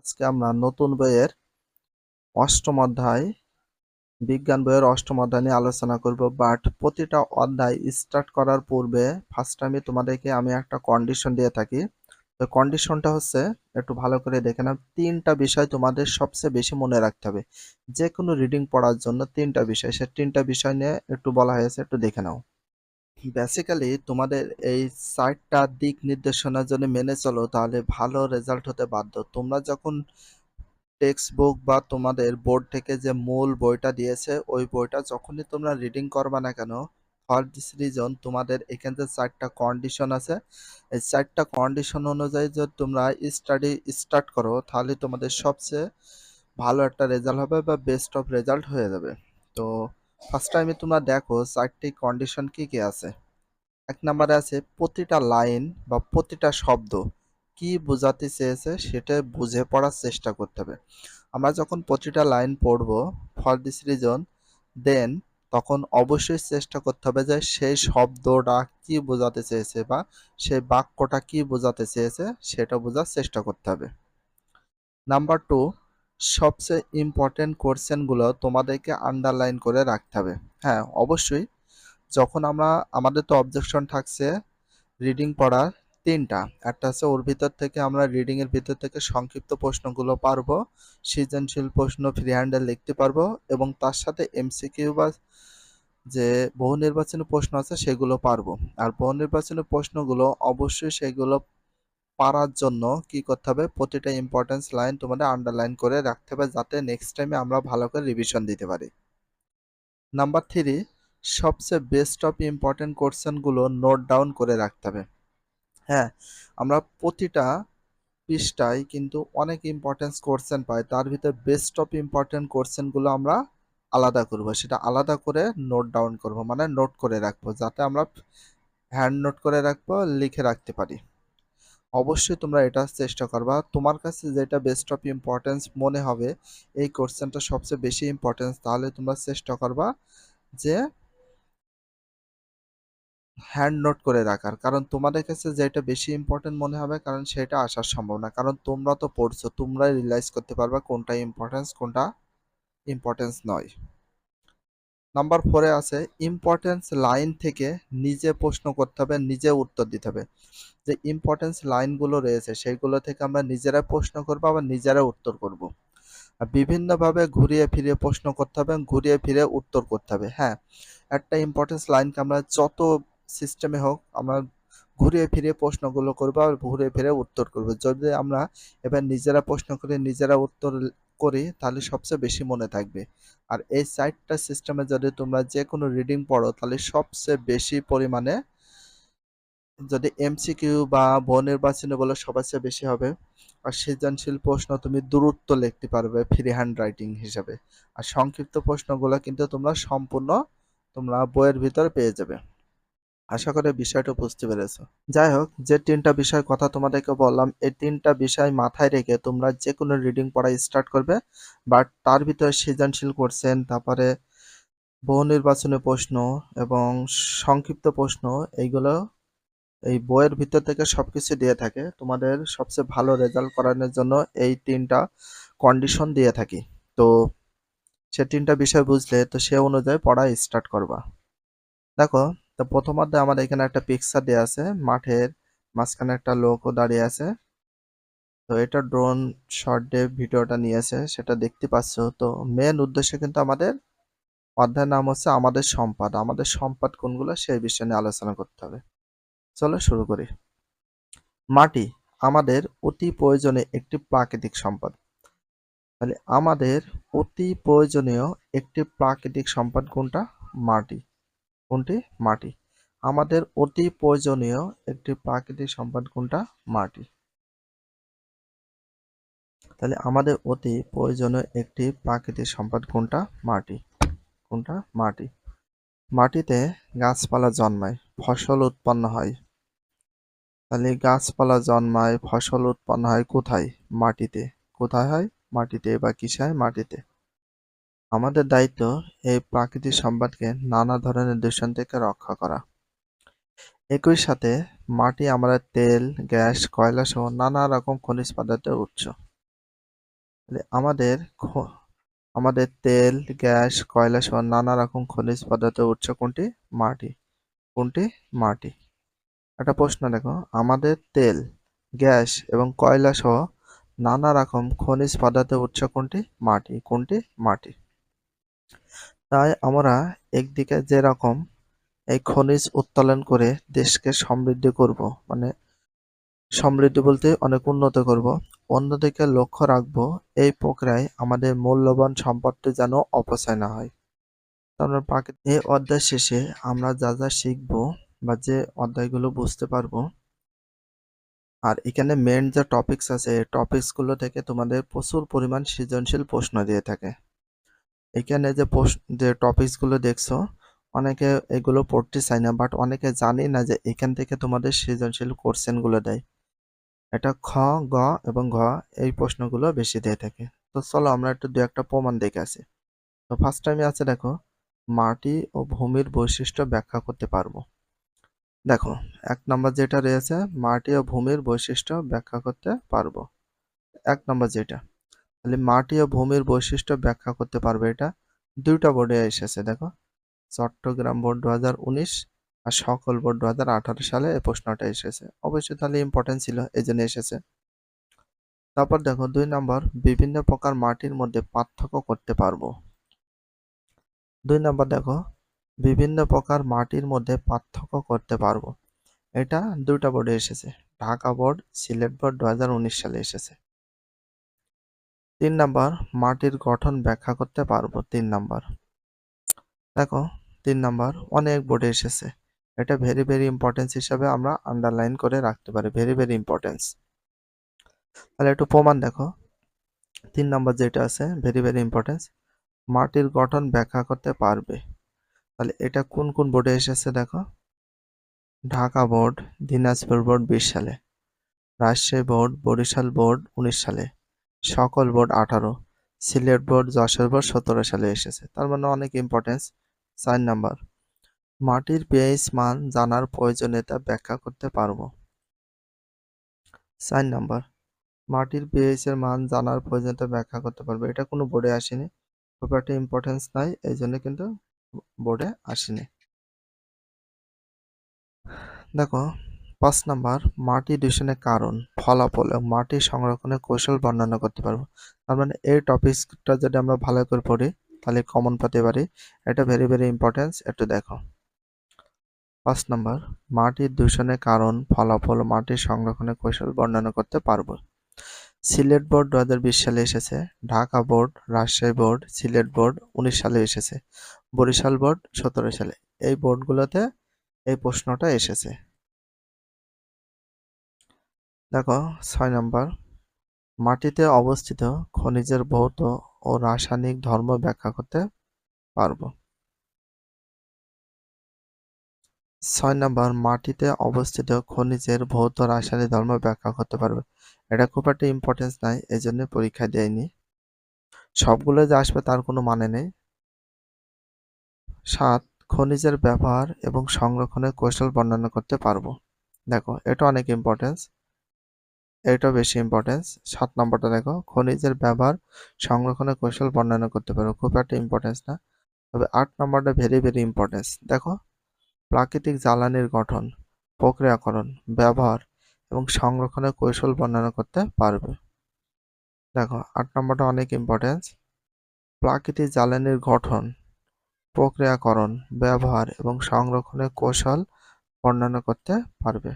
আজকে আমরা নতুন বইয়ের অষ্টম অধ্যায় বিজ্ঞান বইয়ের অষ্টম অধ্যায় নিয়ে আলোচনা করব। বাট প্রতিটা অধ্যায় স্টার্ট করার পূর্বে ফার্স্ট টাইমে তোমাদেরকে আমি একটা কন্ডিশন দিয়ে থাকি। তো কন্ডিশনটা হচ্ছে, একটু ভালো করে দেখে নাও, তিনটা বিষয় তোমাদের সবচেয়ে বেশি মনে রাখতে হবে। যে কোনো রিডিং পড়ার জন্য তিনটা বিষয়, সে তিনটা বিষয় নিয়ে একটু বলা হয়েছে, একটু দেখে নাও। বেসিক্যালি তোমাদের এই 4টা দিক নির্দেশনা যদি মেনে চলো তাহলে ভালো রেজাল্ট হতে বাধ্য। তোমরা যখন টেক্সট বুক বা তোমাদের বোর্ড থেকে যে মূল বইটা দিয়েছে ওই বইটা যখনই তোমরা রিডিং করবা না কেন, ফর দিস রিজন তোমাদের এখানে যে 4টা কন্ডিশন আছে, এই 4টা কন্ডিশন অনুযায়ী যদি তোমরা স্টাডি স্টার্ট করো তাহলে তোমাদের সবচেয়ে ভালো একটা রেজাল্ট হবে বা বেস্ট অফ রেজাল্ট হয়ে যাবে। তো ফার্স্ট টাইমে তোমরা দেখো 4টি কন্ডিশন কি কি আছে। এক নম্বরে আছে প্রতিটা লাইন বা প্রতিটা শব্দ কি বোঝাতে চেয়েছে সেটা বুঝে পড়ার চেষ্টা করতে হবে। আমরা যখন প্রতিটা লাইন পড়বো ফর দিস রিজন, দেন তখন অবশ্যই চেষ্টা করতে হবে যে সেই শব্দটা কি বোঝাতে চেয়েছে বা সেই বাক্যটা কি বোঝাতে চেয়েছে সেটা বোঝার চেষ্টা করতে হবে। নাম্বার টু, সবচেয়ে ইম্পর্টেন্ট কোশ্চেনগুলো তোমাদেরকে আন্ডারলাইন করে রাখতে হবে। হ্যাঁ, অবশ্যই। যখন আমরা, আমাদের তো অবজেকশন থাকছে রিডিং পড়ার তিনটা। একটা হচ্ছে ওর ভিতর থেকে আমরা রিডিং এর ভিতর থেকে সংক্ষিপ্ত প্রশ্নগুলো পারবো, সৃজনশীল প্রশ্ন ফ্রি হ্যান্ডে লিখতে পারবো, এবং তার সাথে এমসিকিউ বা যে বহু নির্বাচনী প্রশ্ন আছে সেগুলো পারবো। আর বহু নির্বাচনী প্রশ্নগুলো অবশ্যই সেগুলো পারার জন্য কি করতে হবে, প্রতিটা ইম্পর্টেন্স লাইন তোমাদের আন্ডারলাইন করে রাখতে হবে যাতে নেক্সট টাইমে আমরা ভালো করে রিভিশন দিতে পারি। নাম্বার থ্রি, সবচেয়ে বেস্ট অফ ইম্পর্টেন্ট কোশ্চেনগুলো নোট ডাউন করে রাখতে হবে। হ্যাঁ, আমরা প্রতিটা পৃষ্ঠায় কিন্তু অনেক ইম্পর্টেন্স কোশ্চেন পাই, তার ভিতরে বেস্ট অফ ইম্পর্টেন্ট কোশ্চেনগুলো আমরা আলাদা করব, সেটা আলাদা করে নোট ডাউন করব, মানে নোট করে রাখবো যাতে আমরা হ্যান্ড নোট করে রাখবো, লিখে রাখতে পারি। অবশ্যই তোমরা এটা চেষ্টা করবা, তোমার কাছে যেটা বেস্ট অফ ইম্পর্টেন্স মনে হবে এই কোশ্চেনটা সবচেয়ে বেশি ইম্পর্টেন্স, তাহলে তোমরা চেষ্টা করবা যে হ্যান্ড নোট করে রাখার। কারণ তোমাদের কাছে যেটা বেশি ইম্পর্টেন্ট মনে হবে, কারণ সেটা আসার সম্ভব না, কারণ তোমরা তো পড়ছো, তোমরাই রিয়েলাইজ করতে পারবা কোনটা ইম্পর্টেন্স কোনটা ইম্পর্টেন্স নয়। নাম্বার ফোরে আছে ইম্পর্টেন্স লাইন থেকে নিজে প্রশ্ন করতে হবে, নিজে উত্তর দিতে হবে। যে ইম্পর্টেন্স লাইনগুলো রয়েছে সেইগুলো থেকে আমরা নিজেরা প্রশ্ন করবো, আবার নিজেরা উত্তর করব। আর বিভিন্নভাবে ঘুরিয়ে ফিরিয়ে প্রশ্ন করতে হবে, ঘুরিয়ে ফিরে উত্তর করতে হবে। হ্যাঁ, একটা ইম্পর্টেন্স লাইনকে আমরা যত সিস্টেমে হোক আমরা ঘুরিয়ে ফিরে প্রশ্নগুলো করবো আর ঘুরিয়ে ফিরে উত্তর করব। যদি আমরা এবার নিজেরা প্রশ্ন করে নিজেরা উত্তর করি তাহলে সবচেয়ে বেশি মনে থাকবে। আর এই 4টা সিস্টেমে যদি তোমরা যে কোনো রিডিং পড়ো তাহলে সবচেয়ে বেশি পরিমাণে, যদি এমসিকিউ বা বহু নির্বাচনী বলো সবচেয়ে বেশি হবে। আর সৃজনশীল প্রশ্ন তুমি দূরত্ব লিখতে পারবে ফ্রি হ্যান্ড রাইটিং হিসাবে। আর সংক্ষিপ্ত প্রশ্নগুলো কিন্তু তোমরা সম্পূর্ণ তোমরা বইয়ের ভিতরে পেয়ে যাবে। আশা করি বিষয়টা বুঝতে পেরেছো। যাই হোক, যে তিনটা বিষয় কথা তোমাদেরকে বললাম এই তিনটা বিষয় মাথায় রেখে তোমরা যে কোনো রিডিং পড়া স্টার্ট করবে। বাট তার ভিতরে সৃজনশীল কোশ্চেন, তারপরে বহু নির্বাচনী প্রশ্ন এবং সংক্ষিপ্ত প্রশ্ন, এইগুলো এই বইয়ের ভিতর থেকে সবকিছু দিয়ে থাকে। তোমাদের সবচেয়ে ভালো রেজাল্ট করানোর জন্য এই তিনটা কন্ডিশন দিয়ে থাকি। তো সে তিনটা বিষয় বুঝলে তো সে অনুযায়ী পড়া স্টার্ট করবা। দেখো, তো প্রথম অধ্যায়ে আমাদের এখানে একটা পিকচার দেওয়া আছে, মাঠের মাঝখানে একটা লোকও দাঁড়িয়ে আছে। তো এটা ড্রোন শট দিয়ে ভিডিওটা নিয়েছে, সেটা দেখতে পাচ্ছ। তো মেন উদ্দেশ্য কিন্তু আমাদের অধ্যায়ের নাম হচ্ছে আমাদের সম্পদ। আমাদের সম্পদ কোনগুলো সেই বিষয় নিয়ে আলোচনা করতে হবে। চলো শুরু করি। মাটি আমাদের অতি প্রয়োজনীয় একটি প্রাকৃতিক সম্পদ। তাহলে আমাদের অতি প্রয়োজনীয় একটি প্রাকৃতিক সম্পদ কোনটা? মাটি। কোনটি? মাটি। আমাদের অতি প্রয়োজনীয় একটি প্রাকৃতিক সম্পদ কোনটা? মাটি। তাহলে আমাদের অতি প্রয়োজনীয় একটি প্রাকৃতিক সম্পদ কোনটা? মাটি। কোনটা? মাটি। মাটিতে গাছপালা জন্মায়, ফসল উৎপন্ন হয়। তাহলে গাছপালা জন্মায়, ফসল উৎপন্ন হয় কোথায়? মাটিতে। কোথায় হয়? মাটিতে। বা কিসে হয়? মাটিতে। আমাদের দায়িত্ব এই প্রাকৃতিক সম্পদকে নানা ধরনের দূষণ থেকে রক্ষা করা। একই সাথে মাটি আমাদের তেল, গ্যাস, কয়লা সহ নানা রকম খনিজ পদার্থের উৎস। আমাদের আমাদের তেল, গ্যাস, কয়লা সহ নানা রকম খনিজ পদার্থের উৎস কোনটি? মাটি। কোনটি? মাটি। একটা প্রশ্ন দেখো, আমাদের তেল, গ্যাস এবং কয়লা সহ নানা রকম খনিজ পদার্থের উৎস কোনটি? মাটি। কোনটি? মাটি। তাই আমরা একদিকে যেরকম এই খনিজ উত্তোলন করে দেশকে সমৃদ্ধ করব, মানে সমৃদ্ধ বলতে অনেক উন্নত করব, অন্যদিকে লক্ষ্য রাখবো এই প্রক্রিয়ায় আমাদের মূল্যবান সম্পদটি যেন অপচয় না হয়। এই অধ্যায় শেষে আমরা যা যা শিখবো বা যে অধ্যায়গুলো বুঝতে পারবো, আর এখানে মেন যে টপিকস আছে এই টপিকসগুলো থেকে তোমাদের প্রচুর পরিমাণ সৃজনশীল প্রশ্ন দিয়ে থাকে। এখানে যে টপিকসগুলো দেখছো, অনেকে এগুলো পড়তে চায় না, বাট অনেকে জানে না যে এখান থেকে তোমাদের সৃজনশীল কোশ্চেনগুলো দেয়। এটা খ, গ এবং ঘ এই প্রশ্নগুলো বেশি দিয়ে থাকে। তো চলো আমরা একটু দু একটা প্রমাণ দেখে আসি। তো ফার্স্ট টাইমে আছে দেখো, মাটি ও ভূমির বৈশিষ্ট্য ব্যাখ্যা করতে পারবো। দেখো 1 নম্বর যেটা রয়েছে, মাটি ও ভূমির বৈশিষ্ট্য ব্যাখ্যা করতে পারবো। 1 নম্বর যেটা, তাহলে মাটি ও ভূমির বৈশিষ্ট্য ব্যাখ্যা করতে পারবে, এটা দুইটা বোর্ডে এসেছে। দেখো, চট্টগ্রাম বোর্ড 2019 আর সকল বোর্ড 2018 সালে এই প্রশ্নটা এসেছে। অবশ্যই তাহলে ইম্পর্টেন্ট ছিল, এই জন্য এসেছে। তারপর দেখো 2 নম্বর, বিভিন্ন প্রকার মাটির মধ্যে পার্থক্য করতে পারবো। 2 নম্বর দেখো, বিভিন্ন প্রকার মাটির মধ্যে পার্থক্য করতে পারবো। এটা দুইটা বোর্ডে এসেছে, ঢাকা বোর্ড, সিলেট বোর্ড 2019 সালে এসেছে। 3 নম্বর, মাটির গঠন ব্যাখ্যা করতে পারবো। 3 নম্বর দেখো, 3 নম্বর অনেক বোর্ডে এসেছে। এটা ভেরি ভেরি ইম্পর্টেন্স হিসাবে আমরা আন্ডারলাইন করে রাখতে পারি, ভেরি ভেরি ইম্পর্টেন্স। তাহলে একটু প্রমাণ দেখো, 3 নম্বর যেটা আছে ভেরি ভেরি ইম্পর্টেন্স, মাটির গঠন ব্যাখ্যা করতে পারবে। তাহলে এটা কোন কোন বোর্ডে এসেছে দেখো, ঢাকা বোর্ড, দিনাজপুর বোর্ড 20 সালে, রাজশাহী বোর্ড, বরিশাল বোর্ড 19 সালে, সকল board 18, Sylhet board, Jessore board 17 সালে এসেছে। তার মানে অনেক ইম্পর্টেন্স। 4 নাম্বার, মাটির পিএইচ মান জানার প্রয়োজনীয়তা ব্যাখ্যা করতে পারবো। 4 নাম্বার, মাটির পিএইচ এর মান জানার প্রয়োজনীয়তা ব্যাখ্যা করতে পারবো। এটা কোনো বোর্ডে আসেনি, খুব একটা ইম্পর্টেন্স নাই, এই জন্য কিন্তু বোর্ডে আসেনি। দেখো 5 নাম্বার, মাটি দূষণের কারণ, ফলাফল এবং মাটি সংরক্ষণের কৌশল বর্ণনা করতে পারবো। তার মানে এই টপিকসটা যদি আমরা ভালো করে পড়ি তাহলে কমন পেতে পারি। এটা ভেরি ভেরি ইম্পর্টেন্স, একটু দেখো। 5 নাম্বার, মাটি দূষণের কারণ, ফলাফল, মাটি সংরক্ষণের কৌশল বর্ণনা করতে পারবো। সিলেট বোর্ড 2020 সালে এসেছে, Dhaka board, Rajshahi board, Sylhet board 19 সালে এসেছে, বরিশাল বোর্ড 17 সালে। এই বোর্ডগুলোতে এই প্রশ্নটা এসেছে। দেখো 6 নাম্বার, মাটিতে অবস্থিত খনিজের ভৌত ও রাসায়নিক ধর্ম ব্যাখ্যা করতে পারবো। 6 নাম্বার, মাটিতে অবস্থিত খনিজের ভৌত রাসায়নিক ধর্ম ব্যাখ্যা করতে পারবে। এটা খুব একটা ইম্পর্টেন্স নাই, এই জন্য পরীক্ষা দেয়নি। সবগুলো যে আসবে তার কোনো মানে নেই। 7, খনিজের ব্যবহার এবং সংরক্ষণের কৌশল বর্ণনা করতে পারবো। দেখো এটা অনেক ইম্পর্টেন্স, এটা বেশি ইম্পর্টেন্স। 7 নম্বরটা দেখো, খনিজের ব্যবহার সংরক্ষণের কৌশল বর্ণনা করতে পারবো, খুব একটা ইম্পর্টেন্স না। তবে 8 নম্বরটা ভেরি ভেরি ইম্পর্টেন্স। দেখো, প্রাকৃতিক জ্বালানির গঠন, প্রক্রিয়াকরণ, ব্যবহার এবং সংরক্ষণের কৌশল বর্ণনা করতে পারবে। দেখো 8 নম্বরটা অনেক ইম্পর্টেন্স, প্রাকৃতিক জ্বালানির গঠন, প্রক্রিয়াকরণ, ব্যবহার এবং সংরক্ষণের কৌশল বর্ণনা করতে পারবে।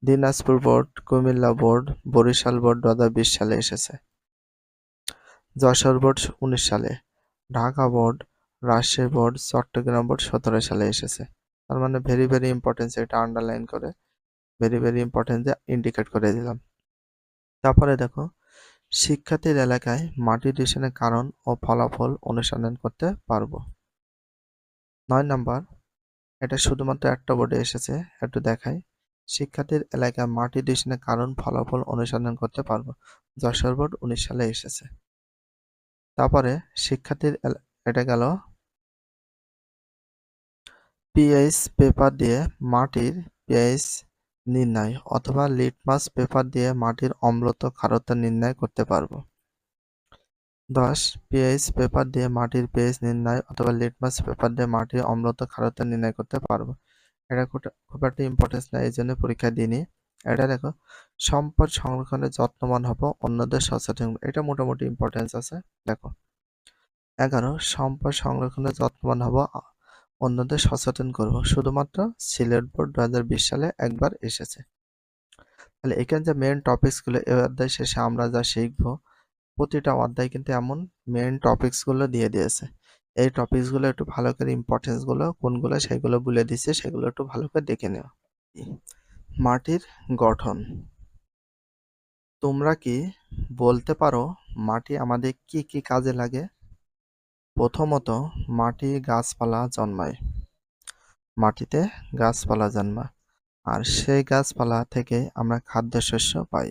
Dinajpur board, Comilla board, Barisal board 2020 সালে এসেছে, যশোর বোর্ড 19 সালে, Dhaka board, Rajshahi board, Chittagong board 17 সালে এসেছে। তার মানে ভেরি ভেরি ইম্পর্টেন্স, এটা আন্ডারলাইন করে ভেরি ভেরি ইম্পর্টেন্স ইন্ডিকেট করে দিলাম। তারপরে দেখো, শিক্ষার্থীর এলাকায় মাটি দূষণের কারণ ও ফলাফল অনুসন্ধান করতে পারবো। 9 নাম্বার, এটা শুধুমাত্র একটা বোর্ডে এসেছে, একটু দেখাই। শিক্ষার্থীর এলাকায় মাটি দূষণের কারণ ফলাফল অনুসন্ধান করতে পারবো, যশোর বোর্ড 19 সালে এসেছে। তারপরে শিক্ষার্থীর এটা গেল পিএইচ পেপার দিয়ে মাটির পিএইচ নির্ণয় অথবা লিটমাস পেপার দিয়ে মাটির অম্লত্ব ক্ষারত্ব নির্ণয় করতে পারবো। 10 পিএইচ পেপার দিয়ে মাটির পিএইচ নির্ণয় অথবা লিটমাস পেপার দিয়ে মাটির অম্লতা ক্ষারতা নির্ণয় করতে পারবো। এটা খুব একটা ইম্পর্টেন্স না, এই জন্য পরীক্ষা দিইনি। এটা দেখো, সম্পদ সংরক্ষণের যত্নবান হব, অন্যদের সচেতন। এটা মোটামুটি ইম্পর্টেন্স আছে। দেখো 11 সম্পদ সংরক্ষণের যত্নবান হব, অন্যদের সচেতন করব। শুধুমাত্র সিলেট বোর্ড 2020 সালে একবার এসেছে। তাহলে এখানে যে মেইন টপিকসগুলো এই অধ্যায় শেষে আমরা যা শিখবো, প্রতিটা অধ্যায় কিন্তু এমন মেইন টপিকসগুলো দিয়ে দিয়েছে। এই টপিকসগুলো একটু ভালো করে ইম্পর্টেন্সগুলো কোনগুলো সেগুলো বলে দিচ্ছে, সেগুলো একটু ভালো করে দেখে নিও। মাটির গঠন। তোমরা কি বলতে পারো মাটি আমাদের কি কি কাজে লাগে? প্রথমত, মাটি গাছপালা জন্মায়। মাটিতে গাছপালা জন্মায়, আর সেই গাছপালা থেকে আমরা খাদ্যশস্য পাই।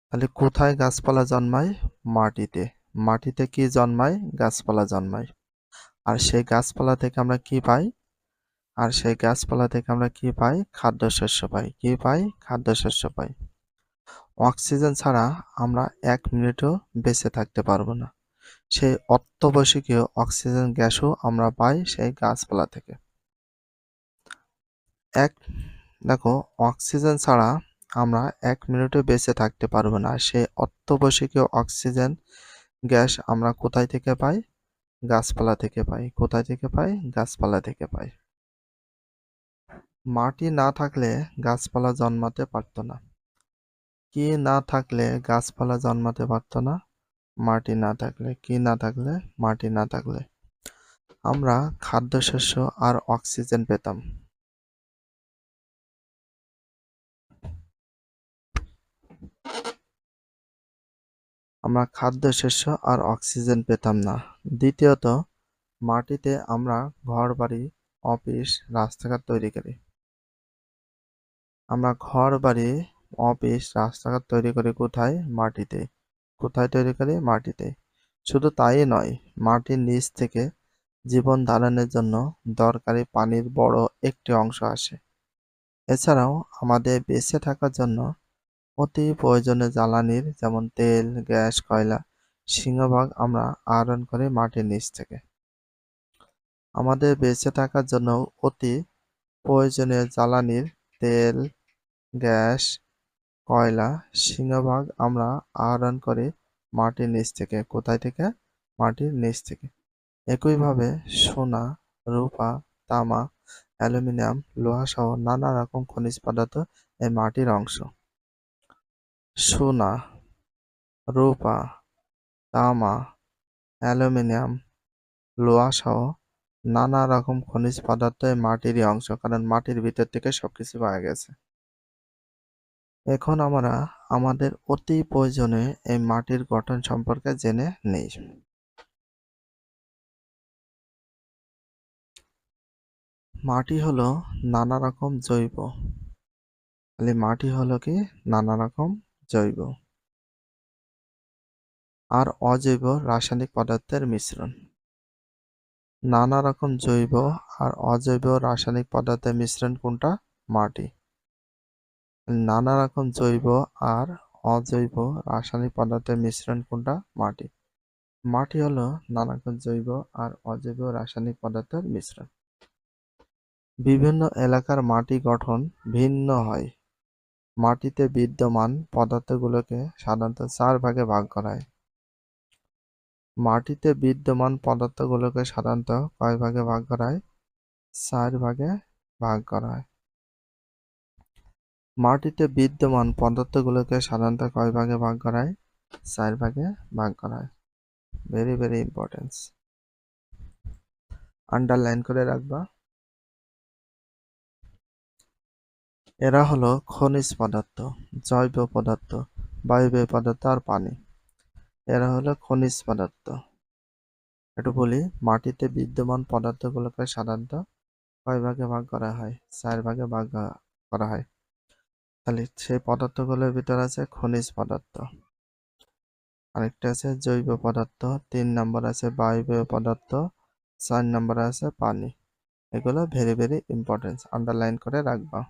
তাহলে কোথায় গাছপালা জন্মায়? মাটিতে। মাটিতে কি জন্মায়? গাছপালা জন্মায়। আর সেই গাছপালা থেকে আমরা কি পাই? আর সেই গাছপালা থেকে আমরা কি পাই? খাদ্যশস্য পাই। কি পাই? খাদ্যশস্য পাই। অক্সিজেন ছাড়া আমরা 1 মিনিটও বেঁচে থাকতে পারবো না। সেই অত্যাবশ্যকীয় অক্সিজেন গ্যাসও আমরা পাই সেই গাছপালা থেকে। দেখো, অক্সিজেন ছাড়া আমরা 1 মিনিটও বেঁচে থাকতে পারবো না। সেই অত্যাবশ্যকীয় অক্সিজেন গ্যাস আমরা কোথায় থেকে পাই? গাছপালা থেকে পাই। কোথায় থেকে পাই? গাছপালা থেকে পাই। মাটি না থাকলে গাছপালা জন্মাতে পারতো না। কি না থাকলে গাছপালা জন্মাতে পারতো না? মাটি না থাকলে। কি না থাকলে? মাটি না থাকলে আমরা খাদ্যশস্য আর অক্সিজেন পেতাম। আমরা খাদ্যশস্য আর অক্সিজেন পেতাম না। দ্বিতীয়ত, মাটিতে আমরা ঘরবাড়ি, অফিস, রাস্তাঘাট তৈরি করি। আমরা ঘরবাড়ি, অফিস, রাস্তাঘাট তৈরি করি কোথায়? মাটিতে। কোথায় তৈরি করি? মাটিতে। শুধু তাই নয়, মাটির নিচ থেকে জীবন ধারণের জন্য দরকারি পানির বড় একটি অংশ আসে। এছাড়াও আমাদের বেঁচে থাকার জন্য অতি প্রয়োজনীয় জ্বালানির যেমন তেল, গ্যাস, কয়লা সিংহভাগ আমরা আহরণ করি মাটির নিচ থেকে। আমাদের বেঁচে থাকার জন্য অতি প্রয়োজনীয় জ্বালানির তেল, গ্যাস, কয়লা সিংহভাগ আমরা আহরণ করি মাটির নিচ থেকে। কোথায় থেকে? মাটির নিচ থেকে। একইভাবে সোনা, রূপা, তামা, অ্যালুমিনিয়াম, লোহা সহ নানা রকম খনিজ পদার্থ এই মাটির অংশ। সোনা, রূপা, তামা, অ্যালুমিনিয়াম, লোহা সহ নানা রকম খনিজ পদার্থ এই মাটিরই অংশ, কারণ মাটির ভিতর থেকে সবকিছু পাওয়া গেছে। এখন আমরা আমাদের অতি প্রয়োজনীয় এই মাটির গঠন সম্পর্কে জেনে নিই। মাটি হলো নানা রকম জৈব। তাহলে মাটি হলো কি? নানা রকম জৈব আর অজৈব রাসায়নিক পদার্থের মিশ্রণ। নানা রকম জৈব আর অজৈব রাসায়নিক পদার্থের মিশ্রণ কোনটা? মাটি। নানা রকম জৈব আর অজৈব রাসায়নিক পদার্থের মিশ্রণ কোনটা? মাটি। মাটি হলো নানা রকম জৈব আর অজৈব রাসায়নিক পদার্থের মিশ্রণ। বিভিন্ন এলাকার মাটি গঠন ভিন্ন হয়। মাটিতে বিদ্যমান পদার্থগুলোকে সাধারণত 4 ভাগে ভাগ করা হয়। মাটিতে বিদ্যমান পদার্থগুলোকে সাধারণত কয় ভাগে ভাগ করা হয়? 4 ভাগে ভাগ করা হয়। মাটিতে বিদ্যমান পদার্থগুলোকে সাধারণত কয় ভাগে ভাগ করা হয়? 4 ভাগে ভাগ করা হয়। ভেরি ভেরি ইম্পর্টেন্স, আন্ডারলাইন করে রাখবা। এরা হলো খনিজ পদার্থ, জৈব পদার্থ, বায়বীয় পদার্থ আর পানি। এরা হলো খনিজ পদার্থ। একটু বলি, মাটিতে বিদ্যমান পদার্থগুলোকে সাধারণত কয় ভাগে ভাগ করা হয়? 4 ভাগে ভাগ করা হয়। তাহলে সেই পদার্থগুলোর ভিতর আছে খনিজ পদার্থ, আরেকটা আছে জৈব পদার্থ, 3 নম্বর আছে বায়বীয় পদার্থ, 4 নম্বরে আছে পানি। এগুলো ভেরি ভেরি ইম্পর্টেন্ট, আন্ডারলাইন করে রাখবা।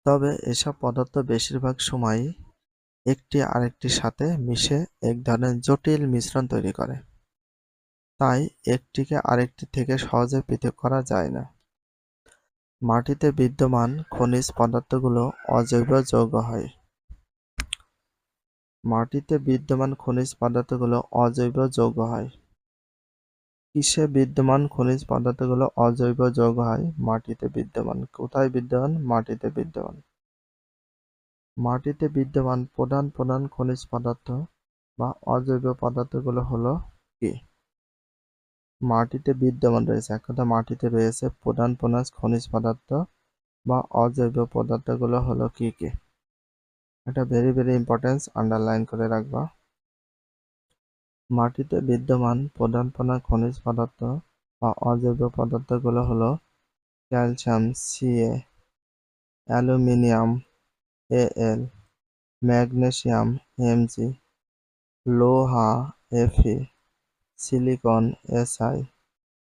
তবে এসব পদার্থ বেশিরভাগ সময়ই একটি আরেকটির সাথে মিশে এক ধরনের জটিল মিশ্রণ তৈরি করে। তাই একটিকে আরেকটি থেকে সহজে পৃথক করা যায় না। মাটিতে বিদ্যমান খনিজ পদার্থগুলো অজৈব যৌগ হয়। মাটিতে বিদ্যমান খনিজ পদার্থগুলো অজৈব যৌগ হয়। কিসে বিদ্যমান খনিজ পদার্থগুলো অজৈব যৌগ হয়? মাটিতে বিদ্যমান। কোথায় বিদ্যমান? মাটিতে বিদ্যমান। মাটিতে বিদ্যমান প্রধান প্রধান খনিজ পদার্থ বা অজৈব পদার্থগুলো হলো কি? মাটিতে বিদ্যমান রয়েছে, এক কথা মাটিতে রয়েছে প্রধান প্রধান খনিজ পদার্থ বা অজৈব পদার্থগুলো হলো কি কি? এটা ভেরি ভেরি ইম্পর্টেন্ট, আন্ডারলাইন করে রাখবা। মাটিতে বিদ্যমান প্রধান প্রধান খনিজ পদার্থ বা অজৈব পদার্থগুলো হলো calcium Ca, aluminium Al, magnesium Mg, লোহা Fe, silicon Si,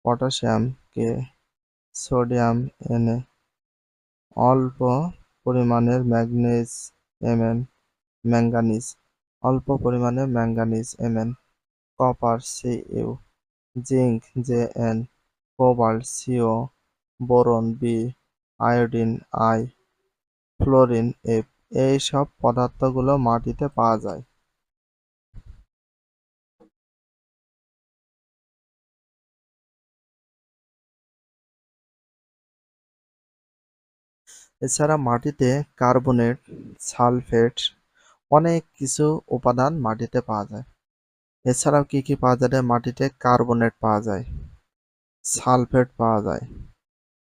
potassium K, sodium Na, অল্প পরিমাণের ম্যাঙ্গানিজ, অল্প পরিমাণে manganese Mn, copper Cu, zinc Zn, cobalt Co, boron B, iodine I, fluorine F। এই সব পদার্থগুলো মাটিতে পাওয়া যায়। এছাড়া মাটিতে কার্বনেট, সালফেট, অনেক কিছু উপাদান মাটিতে পাওয়া যায়। এছাড়াও কি কি পাওয়া যায়? মাটিতে কার্বনেট পাওয়া যায়, সালফেট পাওয়া যায়,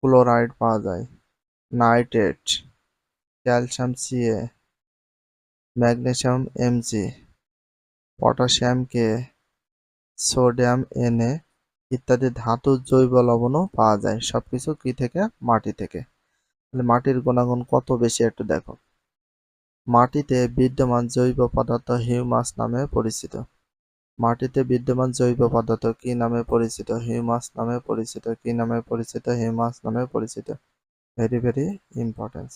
ক্লোরাইড পাওয়া যায়, nitrate, calcium Ca, magnesium Mg, potassium K, sodium Na ইত্যাদি ধাতু জৈব লবণও পাওয়া যায়। সবকিছু কি থেকে? মাটি থেকে। তাহলে মাটির গুণাগুণ কত বেশি একটু দেখো। মাটিতে বিদ্যমান জৈব পদার্থ হিউমাস নামে পরিচিত। মাটিতে বিদ্যমান জৈব পদার্থ কি নামে পরিচিত? হিউমাস নামে পরিচিত। কি নামে পরিচিত? হিউমাস নামে পরিচিত। Very very important.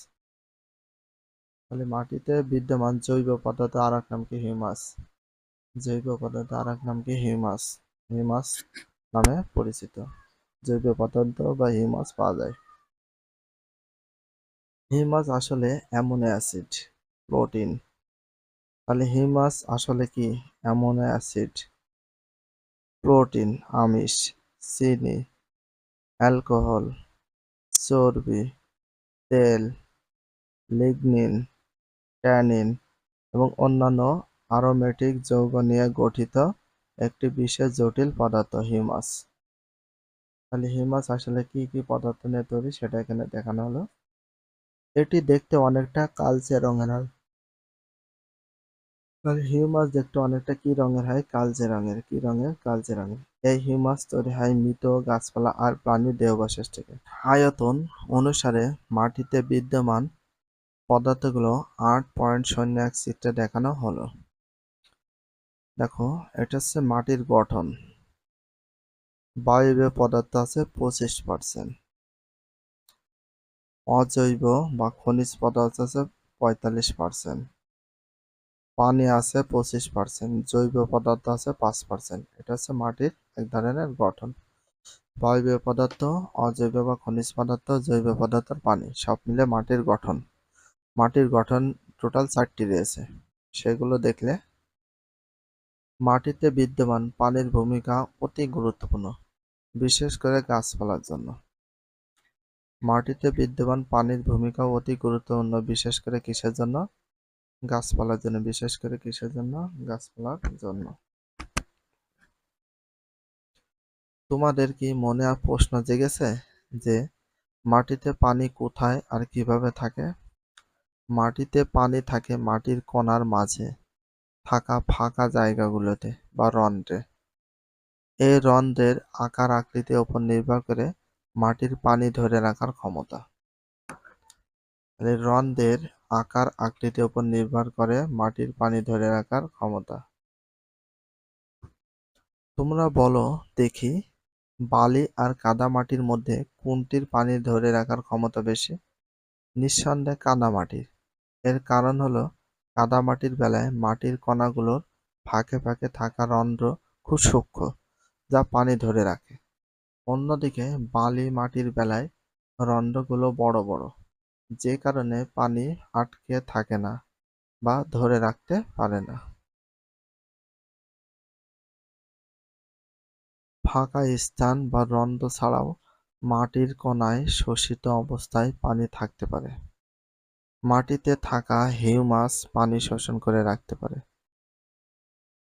তাহলে মাটিতে বিদ্যমান জৈব পদার্থ আর এক নাম কি? হিউমাস। জৈব পদার্থ আর এক নাম কি? হিউমাস। হিউমাস নামে পরিচিত জৈব পদার্থ বা হিউমাস পাওয়া যায়। হিউমাস আসলে অ্যামোনো অ্যাসিড, প্রোটিন। তাহলে হিউমাস আসলে কি? অ্যামোনো অ্যাসিড, প্রোটিন, আমিষ, চিনি, অ্যালকোহল, চর্বি, তেল, লিগনিন, ট্যানিন এবং অন্যান্য অ্যারোমেটিক যৌগ নিয়ে গঠিত একটি বিশেষ জটিল পদার্থ হিউমাস। তাহলে হিউমাস আসলে কি কি পদার্থ নিয়ে তৈরি সেটা এখানে দেখানো হলো। এটি দেখতে অনেকটা কালচে রঙের হয়। তাহলে হিউমাস দেখতে অনেকটা কি রঙের হয়? কালচে রঙের। কি রঙের? কালচে রঙের। এই হিউমাস তৈরি হয় মৃত গাছপালা আর প্রাণীর দেহাবশেষ থেকে। আয়তন অনুসারে মাটিতে বিদ্যমান পদার্থগুলো 8.01 চিত্রে দেখানো হলো। দেখো, এটা হচ্ছে মাটির গঠন। বায়বীয় পদার্থ আছে 25%, অজৈব বা খনিজ পদার্থ আছে 45%, পানি আছে 25%, জৈব পদার্থ আছে 5%। এটা হচ্ছে মাটির এক ধরনের গঠন। বায়বীয় পদার্থ, অজৈব বা খনিজ পদার্থ, জৈব পদার্থ, পানি সব মিলে মাটির গঠন। মাটির গঠন টোটাল 4টি রয়েছে, সেগুলো দেখলে। মাটিতে বিদ্যমান পানির ভূমিকা অতি গুরুত্বপূর্ণ, বিশেষ করে গাছপালার জন্য। মাটিতে বিদ্যমান পানির ভূমিকা অতি গুরুত্বপূর্ণ, বিশেষ করে কিসের জন্য? গাছপালার জন্য। বিশেষ করে কিসের জন্য? গাছপালার জন্য। তোমাদের কি মনে আর প্রশ্ন জেগেছে যে মাটিতে পানি কোথায় আর কিভাবে থাকে? মাটিতে পানি থাকে মাটির কণার মাঝে থাকা ফাঁকা জায়গাগুলোতে বা রন্ধ্রে। এই রন্ধ্রের আকার আকৃতির উপর নির্ভর করে মাটির পানি ধরে রাখার ক্ষমতা। রন্ধ্রের আকার আকৃতির উপর নির্ভর করে মাটির পানি ধরে রাখার ক্ষমতা। তোমরা বলো দেখি, বালি আর কাদামাটির মধ্যে কোনটির পানি ধরে রাখার ক্ষমতা বেশি? নিঃসন্দেহে কাদামাটির। এর কারণ হলো কাদামাটির বেলায় মাটির কণাগুলোর ফাঁকে ফাঁকে থাকা রন্ধ্র খুব সূক্ষ্ম, যা পানি ধরে রাখে। অন্যদিকে বালি মাটির বেলায় রন্ধ্রগুলো বড় বড়, যে কারণে পানি আটকে থাকে না বা ধরে রাখতে পারে না। ফাঁকা স্থান বা রন্ধ্র ছাড়াও মাটির কণায় শোষিত অবস্থায় পানি থাকতে পারে। মাটিতে থাকা হিউমাস পানি শোষণ করে রাখতে পারে।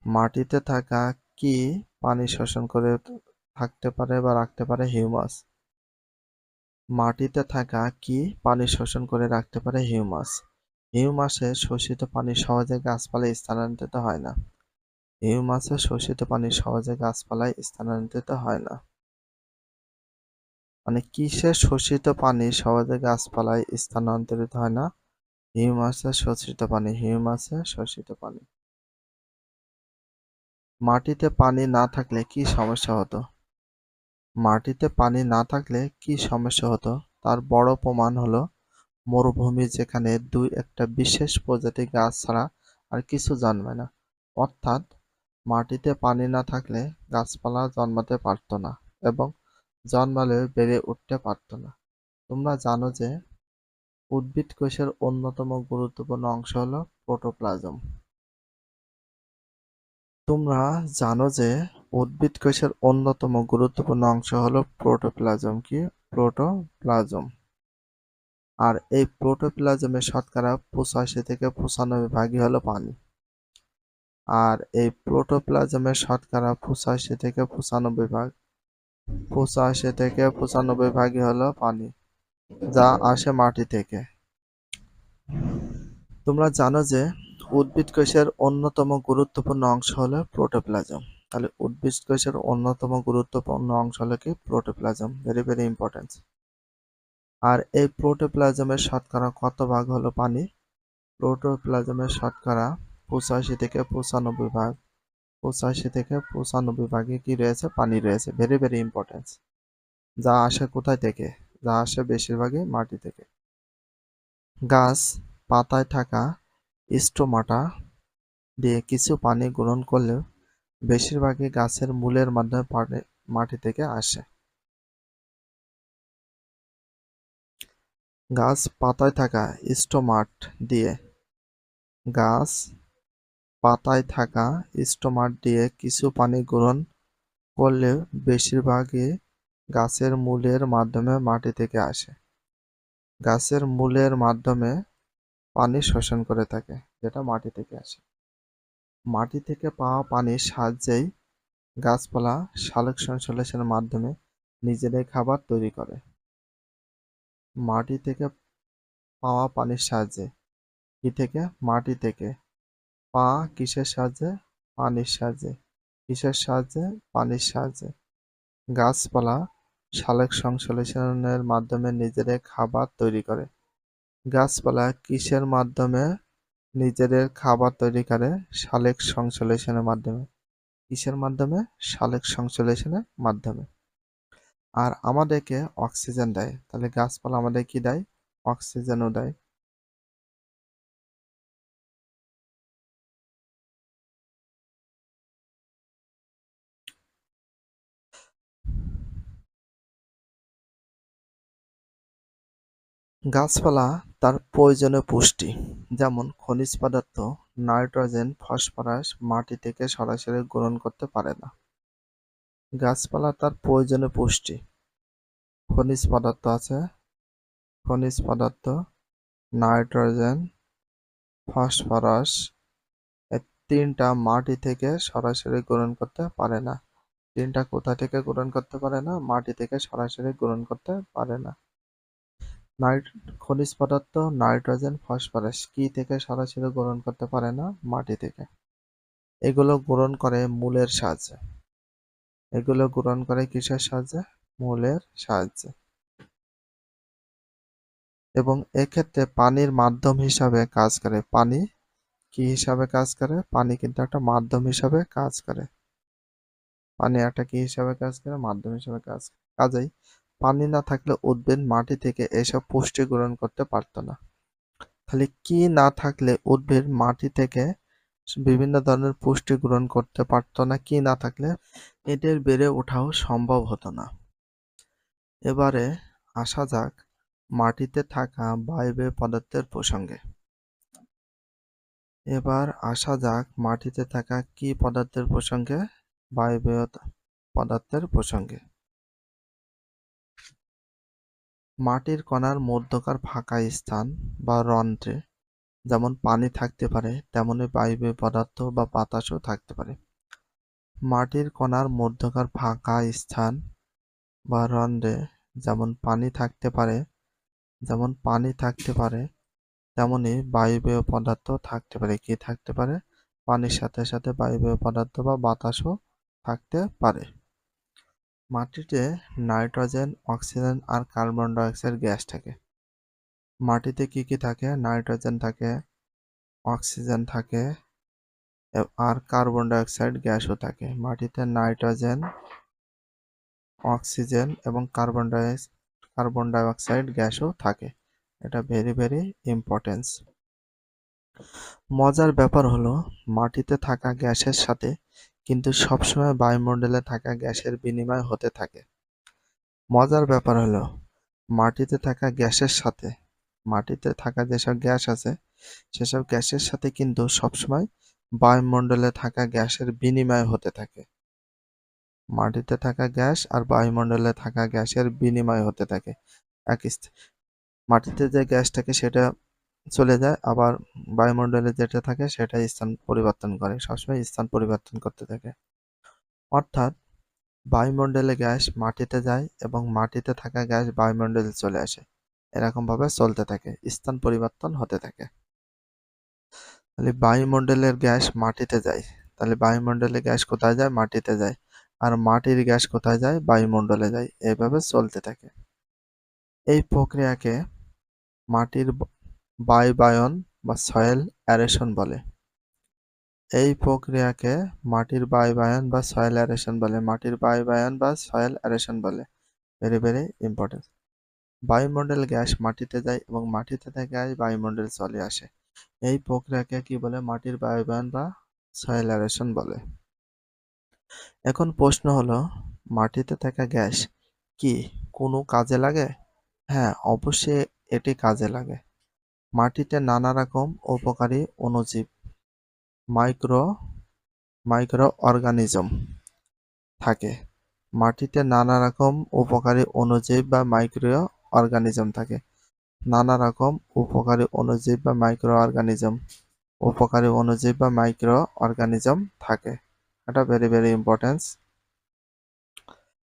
মাটিতে থাকা কি পানি শোষণ করে থাকতে পারে বা রাখতে পারে? হিউমাস। মাটিতে থাকা কি পানি শোষণ করে রাখতে পারে? হিউমাস। হিউমাসে শোষিত পানি সহজে গাছপালায় স্থানান্তরিত হয় না। হিউমাসে শোষিত পানি সহজে গাছপালায় স্থানান্তরিত হয় না। মানে কিসে শোষিত পানি সহজে গাছপালায় স্থানান্তরিত হয় না? হিউমাসে শোষিত পানি। হিউমাসে শোষিত পানি। মাটিতে পানি না থাকলে কি সমস্যা হতো? মাটিতে পানি না থাকলে কি সমস্যা হতো তার বড় প্রমাণ হলো মরুভূমি, যেখানে দুই একটা বিশেষ প্রজাতির গাছ ছাড়া আর কিছু জন্মায় না। অর্থাৎ মাটিতে পানি না থাকলে গাছপালা জন্মাতে পারত না এবং জন্মালেও বেড়ে উঠতে পারত না। তোমরা জানো যে উদ্ভিদ কোষের অন্যতম গুরুত্বপূর্ণ অংশ হলো প্রোটোপ্লাজম। তোমরা জানো যে উদ্ভিদ কোষের অন্যতম গুরুত্বপূর্ণ অংশ হলো প্রোটোপ্লাজম। কি? প্রোটোপ্লাজম। আর এই প্রোটোপ্লাজমের শতকরা 85 থেকে 95 ভাগই হলো পানি। আর এই প্রোটোপ্লাজমের শতকরা 85 থেকে 95 ভাগ 85 থেকে 95 ভাগই হলো পানি, যা আসে মাটি থেকে। তোমরা জানো যে উদ্ভিদ কোষের অন্যতম গুরুত্বপূর্ণ অংশ হলো প্রোটোপ্লাজম। তাহলে উদ্ভিদ কোষের অন্যতম গুরুত্বপূর্ণ অংশ হলো কি? প্রোটোপ্লাজম। Very very important. আর এই প্রোটোপ্লাজমের শতকরা কত ভাগ হলো পানি? প্রোটোপ্লাজমের শতকরা 85 থেকে 95 ভাগ। 85 থেকে 95 ভাগে কি রয়েছে? পানি রয়েছে। Very very important. যা আসে কোথায় থেকে? যা আসে বেশিরভাগই মাটি থেকে। গাছ পাতায় থাকা স্টোমাটা দিয়ে কিছু পানি গ্রহণ করলেও বেশিরভাগই গাছের মূলের মাধ্যমে পানি মাটি থেকে আসে। গাছ পাতায় থাকা স্টোমাট দিয়ে গাছ পাতায় থাকা স্টোমাট দিয়ে কিছু পানি গ্রহণ করলেও বেশিরভাগই গাছের মূলের মাধ্যমে মাটি থেকে আসে। গাছের মূলের মাধ্যমে পানি শোষণ করে থাকে, যেটা মাটি থেকে আসে। মাটি থেকে পাওয়া পানির সাহায্যেই গাছপালা সালোকসংশ্লেষণের মাধ্যমে নিজেরাই খাবার তৈরি করে। মাটি থেকে পাওয়া পানির সাহায্যে। কি থেকে? মাটি থেকে। কিসের সাহায্যে? পানির সাহায্যে। কিসের সাহায্যে? পানির সাহায্যে। গাছপালা সালোকসংশ্লেষণের মাধ্যমে নিজেরাই খাবার তৈরি করে। গাছপালা কিসের মাধ্যমে নিজেদের খাবার তৈরি করে? সালোকসংশ্লেষণের মাধ্যমে। কিসের মাধ্যমে? সালোকসংশ্লেষণের মাধ্যমে। আর আমাদেরকে অক্সিজেন দেয়। তাহলে গাছপালা আমাদের কি দেয়? অক্সিজেনও দেয়। গাছপালা তার প্রয়োজনীয় পুষ্টি, যেমন খনিজ পদার্থ, নাইট্রোজেন, ফসফরাস মাটি থেকে সরাসরি গ্রহণ করতে পারে না। গাছপালা তার প্রয়োজনীয় পুষ্টি, খনিজ পদার্থ আছে, খনিজ পদার্থ, নাইট্রোজেন, ফসফরাস, এই তিনটা মাটি থেকে সরাসরি গ্রহণ করতে পারে না। তিনটা কোথা থেকে গ্রহণ করতে পারে না? মাটি থেকে সরাসরি গ্রহণ করতে পারে না। খনিজ পদার্থ, নাইট্রোজেন, ফসফরাস কি থেকে সরাসরি গ্রহণ করতে পারে না? মাটি থেকে। এগুলো গ্রহণ করে মূলের সাহায্যে। এগুলো গ্রহণ করে কিসের সাহায্যে? মূলের সাহায্যে। এবং এক্ষেত্রে পানির মাধ্যম হিসাবে কাজ করে। পানি কি হিসাবে কাজ করে? পানি কিন্তু একটা মাধ্যম হিসাবে কাজ করে। পানি একটা কি হিসাবে কাজ করে? মাধ্যম হিসাবে কাজ করে। কাজেই পানি না থাকলে উদ্ভিদ মাটি থেকে এসব পুষ্টি গ্রহণ করতে পারত না। তাহলে কি না থাকলে উদ্ভিদ মাটি থেকে বিভিন্ন ধরনের পুষ্টি গ্রহণ করতে পারত না, কি না থাকলে এদের বেড়ে ওঠাও সম্ভব হতো না। এবারে আসা যাক মাটিতে থাকা বায়বীয় পদার্থের প্রসঙ্গে। এবার আসা যাক মাটিতে থাকা কি পদার্থের প্রসঙ্গে? বায়বীয় পদার্থের প্রসঙ্গে। মাটির কণার মধ্যকার ফাঁকা স্থান বা রন্ধ্রে যেমন পানি থাকতে পারে, তেমনি বায়বীয় পদার্থ বা বাতাসও থাকতে পারে। মাটির কণার মধ্যকার ফাঁকা স্থান বা রন্ধ্রে যেমন পানি থাকতে পারে তেমনি বায়বীয় পদার্থ থাকতে পারে। কি থাকতে পারে? পানির সাথে সাথে বায়বীয় পদার্থ বা বাতাসও থাকতে পারে। মাটিতে নাইট্রোজেন, অক্সিজেন আর কার্বন ডাইঅক্সাইড গ্যাস থাকে। মাটিতে কি কি থাকে? নাইট্রোজেন থাকে, অক্সিজেন থাকে আর কার্বন ডাইঅক্সাইড গ্যাসও থাকে। মাটিতে নাইট্রোজেন, অক্সিজেন এবং কার্বন ডাইঅক্সাইড গ্যাসও থাকে। এটা ভেরি ভেরি ইম্পর্টেন্স। মজার ব্যাপার হলো মাটিতে থাকা গ্যাসের সাথে কিন্তু সবসময় বায়ুমণ্ডলে থাকা গ্যাসের বিনিময় হতে থাকে। মজার ব্যাপার হলো মাটিতে থাকা যেসব গ্যাস আছে সেসব গ্যাসের সাথে কিন্তু সবসময় বায়ুমণ্ডলে থাকা গ্যাসের বিনিময় হতে থাকে। মাটিতে থাকা গ্যাস আর বায়ুমণ্ডলে থাকা গ্যাসের বিনিময় হতে থাকে। মাটিতে যে গ্যাস থাকে সেটা চলে যায়, আবার বায়ুমণ্ডলে যেটা থাকে সেটা স্থান পরিবর্তন করে, সবসময় স্থান পরিবর্তন করতে থাকে। অর্থাৎ বায়ুমণ্ডলে গ্যাস মাটিতে যায় এবং মাটিতে থাকা গ্যাস বায়ুমণ্ডলে চলে আসে, এরকম ভাবে চলতে থাকে, স্থান পরিবর্তন হতে থাকে। তাহলে বায়ুমণ্ডলের গ্যাস মাটিতে যায়, তাহলে বায়ুমণ্ডলের গ্যাস কোথায় যায়? মাটিতে যায়। আর মাটির গ্যাস কোথায় যায়? বায়ুমণ্ডলে যায়। এইভাবে চলতে থাকে। এই প্রক্রিয়াকে মাটির বায়ুবায়ন বা সয়েল অ্যারেশন বলে। Very very important. বায়ুমণ্ডল গ্যাস মাটিতে যায় এবং মাটিতে থেকে গ্যাস বায়ুমণ্ডলে চলে আসে। এই প্রক্রিয়াকে কি বলে? মাটির বায়ুবায়ন বা সয়েল অ্যারেশন বলে। এখন প্রশ্ন হলো, মাটিতে থাকা গ্যাস কি কোনো কাজে লাগে? হ্যাঁ, অবশ্যই এটি কাজে লাগে। মাটিতে নানা রকম উপকারী অণুজীব, মাইক্রো অর্গানিজম থাকে। মাটিতে নানা রকম উপকারী অণুজীব বা মাইক্রো অর্গানিজম থাকে। নানা রকম উপকারী অণুজীব বা মাইক্রো অর্গানিজম থাকে। এটা ভেরি ভেরি ইম্পর্টেন্স।